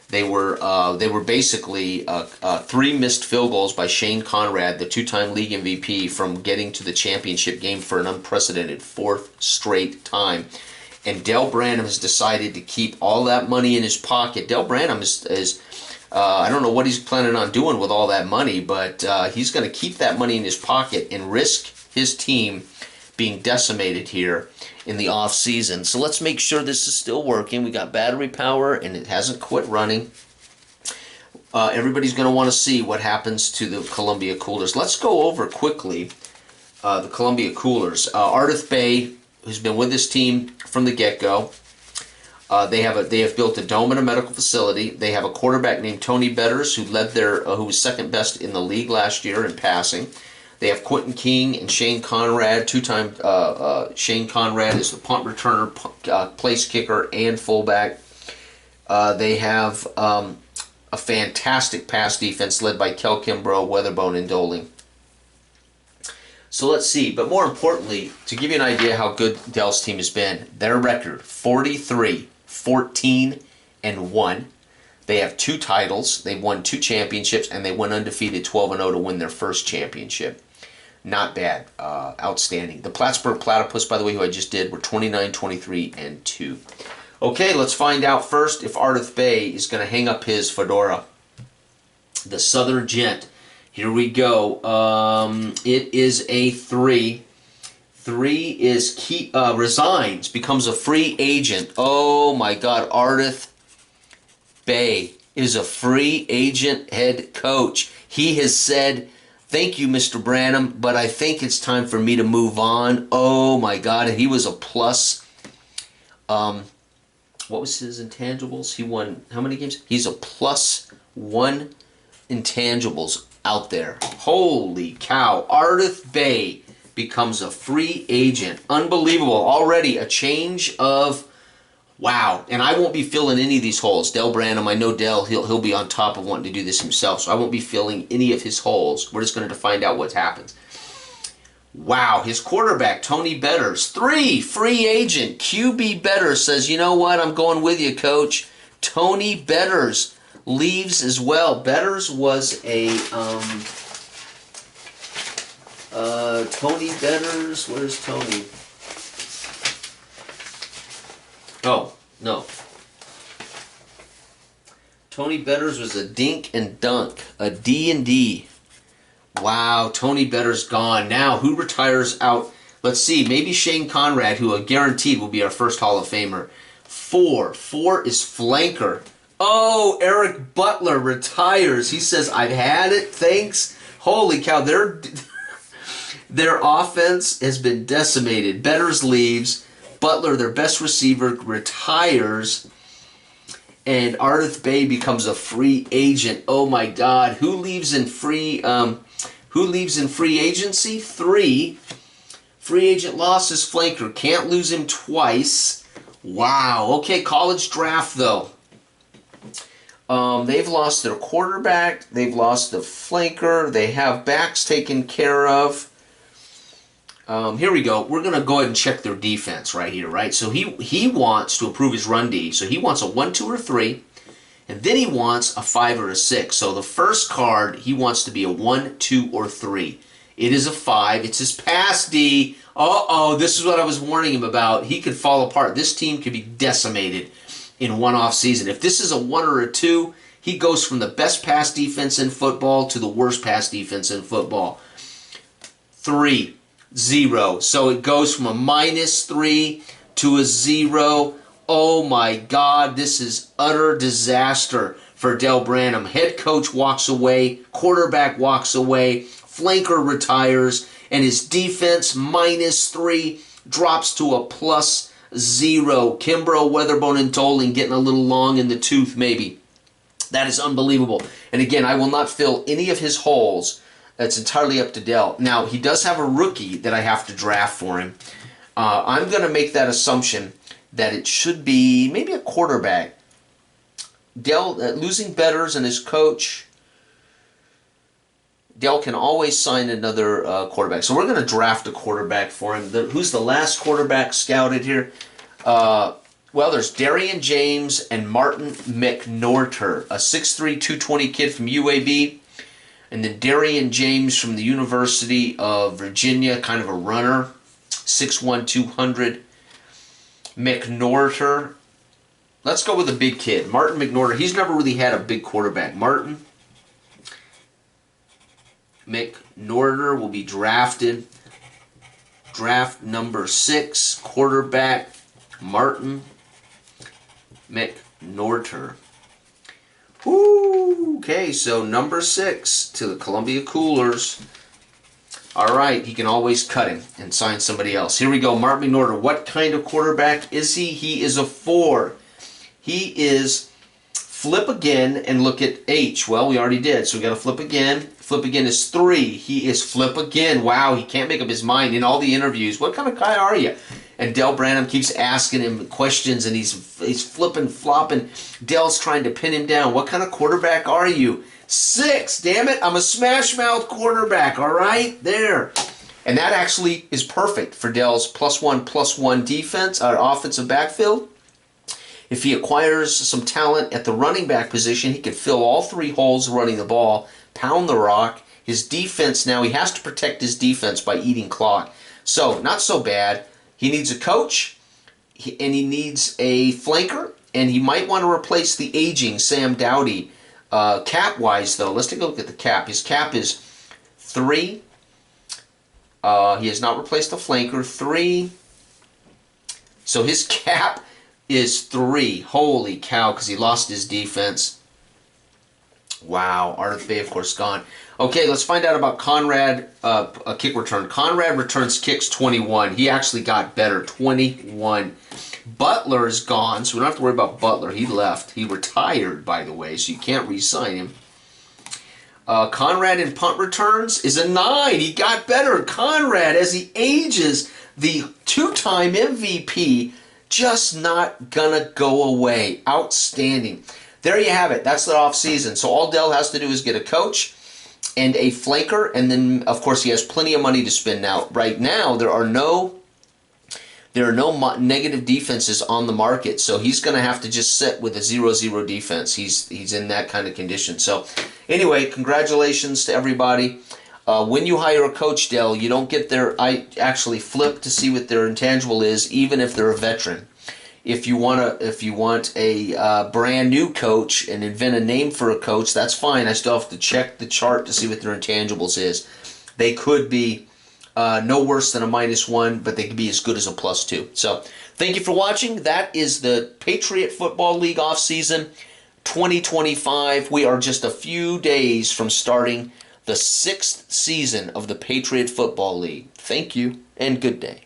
They were basically 3 missed field goals by Shane Conrad, the 2-time league MVP, from getting to the championship game for an unprecedented 4th straight time. And Del Branham has decided to keep all that money in his pocket. Del Branham is I don't know what he's planning on doing with all that money, but he's going to keep that money in his pocket and risk his team being decimated here in the off season. So let's make sure this is still working. We got battery power and it hasn't quit running. Everybody's going to want to see what happens to the Columbia Coolers. Let's go over quickly the Columbia Coolers. Ardith Bay, who's been with this team from the get-go. They have built a dome and a medical facility. They have a quarterback named Tony Betters who was second best in the league last year in passing. They have Quentin King and Shane Conrad. 2-time Shane Conrad is the punt returner, place kicker, and fullback. They have a fantastic pass defense led by Kel Kimbrough, Weatherbone, and Doling. So let's see. But more importantly, to give you an idea how good Dell's team has been, their record, 43, 14, and 1. They have 2 titles. They've won 2 championships, and they went undefeated 12-0 to win their first championship. Not bad. Outstanding. The Plattsburgh Platypus, by the way, who I just did, were 29, 23, and 2. Okay, let's find out first if Ardith Bay is going to hang up his fedora. The Southern Gent. Here we go. It is a 3. 3 is resigns, becomes a free agent. Oh my God, Ardith Bay is a free agent head coach. He has said, "Thank you, Mr. Branham, but I think it's time for me to move on." Oh my God, and he was a plus. What was his intangibles? He won how many games? He's a +1 intangibles out there. Holy cow. Ardith Bay becomes a free agent. Unbelievable. Already a change of wow. And I won't be filling any of these holes. Del Branham, I know Del, he'll be on top of wanting to do this himself, so I won't be filling any of his holes. We're just going to find out what happens. Wow, his quarterback, Tony Betters, 3, free agent. QB Betters says, "You know what? I'm going with you, coach." Tony Betters leaves as well. Betters was a Tony Betters. Where's Tony? Oh no. Tony Betters was a dink and dunk, a D&D. Wow, Tony Betters gone. Now, who retires out? Let's see, maybe Shane Conrad, who are guaranteed will be our first Hall of Famer. 4 is flanker. Oh, Eric Butler retires. He says, "I've had it, thanks." Holy cow, their offense has been decimated. Betters leaves. Butler, their best receiver, retires. And Ardith Bay becomes a free agent. Oh my God, who leaves in free agency? 3. Free agent losses, flanker. Can't lose him twice. Wow. Okay, college draft though. They've lost their quarterback. They've lost the flanker. They have backs taken care of. Here we go. We're going to go ahead and check their defense right here, right? So he wants to improve his run D. So he wants a 1, 2, or 3. And then he wants a 5 or a 6. So the first card, he wants to be a 1, 2, or 3. It is a 5. It's his pass D. Uh-oh, this is what I was warning him about. He could fall apart. This team could be decimated in one off season. If this is a 1 or a 2, he goes from the best pass defense in football to the worst pass defense in football. 3, 0. So it goes from a -3 to a 0. Oh my God, this is utter disaster for Del Branham. Head coach walks away, quarterback walks away, flanker retires, and his defense -3 drops to a +0. Kimbrough, Weatherbone, and Doling getting a little long in the tooth maybe. That is unbelievable. And again, I will not fill any of his holes. That's entirely up to Del. Now, he does have a rookie that I have to draft for him. I'm going to make that assumption that it should be maybe a quarterback. Del, losing betters and his coach, Del can always sign another quarterback. So we're going to draft a quarterback for him. Who's the last quarterback scouted here? Well, there's Darian James and Martin McNorter, a 6'3", 220 kid from UAB. And then Darian James from the University of Virginia, kind of a runner, 6'1", 200. McNorter. Let's go with a big kid. Martin McNorter. He's never really had a big quarterback. Martin McNorter will be drafted. Draft number 6, quarterback Martin McNorter. Woo! Okay, so number 6 to the Columbia Coolers. All right, he can always cut him and sign somebody else. Here we go, Mark McNorter. What kind of quarterback is he? He is a 4. He is flip again and look at H. Well, we already did, so we got to flip again. Flip again is 3. He is flip again. Wow, he can't make up his mind in all the interviews. What kind of guy are you? And Del Branham keeps asking him questions, and he's flipping, flopping. Del's trying to pin him down. What kind of quarterback are you? 6, damn it, I'm a smash-mouth quarterback, all right? There. And that actually is perfect for Del's +1/+1 defense, offensive backfield. If he acquires some talent at the running back position, he can fill all 3 holes running the ball, pound the rock. His defense now, he has to protect his defense by eating clock. So, not so bad. He needs a coach, and he needs a flanker, and he might want to replace the aging Sam Dowdy. Cap-wise, though, let's take a look at the cap. His cap is 3. He has not replaced the flanker. 3. So his cap is 3. Holy cow, because he lost his defense. Wow. Art of the Bay, of course, gone. Okay, let's find out about Conrad, a kick return. Conrad returns kicks 21. He actually got better, 21. Butler is gone, so we don't have to worry about Butler. He left. He retired, by the way, so you can't re-sign him. Conrad in punt returns is a 9. He got better. Conrad, as he ages, the 2-time MVP, just not gonna go away. Outstanding. There you have it. That's the off-season. So all Del has to do is get a coach and a flanker, and then, of course, he has plenty of money to spend now. Right now, there are no negative defenses on the market, so he's going to have to just sit with a 0-0 defense. He's in that kind of condition. So, anyway, congratulations to everybody. When you hire a coach, Del, you don't get I actually flip to see what their intangible is, even if they're a veteran. If you want a brand new coach and invent a name for a coach, that's fine. I still have to check the chart to see what their intangibles is. They could be no worse than a -1, but they could be as good as a +2. So, thank you for watching. That is the Patriot Football League offseason 2025. We are just a few days from starting the 6th season of the Patriot Football League. Thank you, and good day.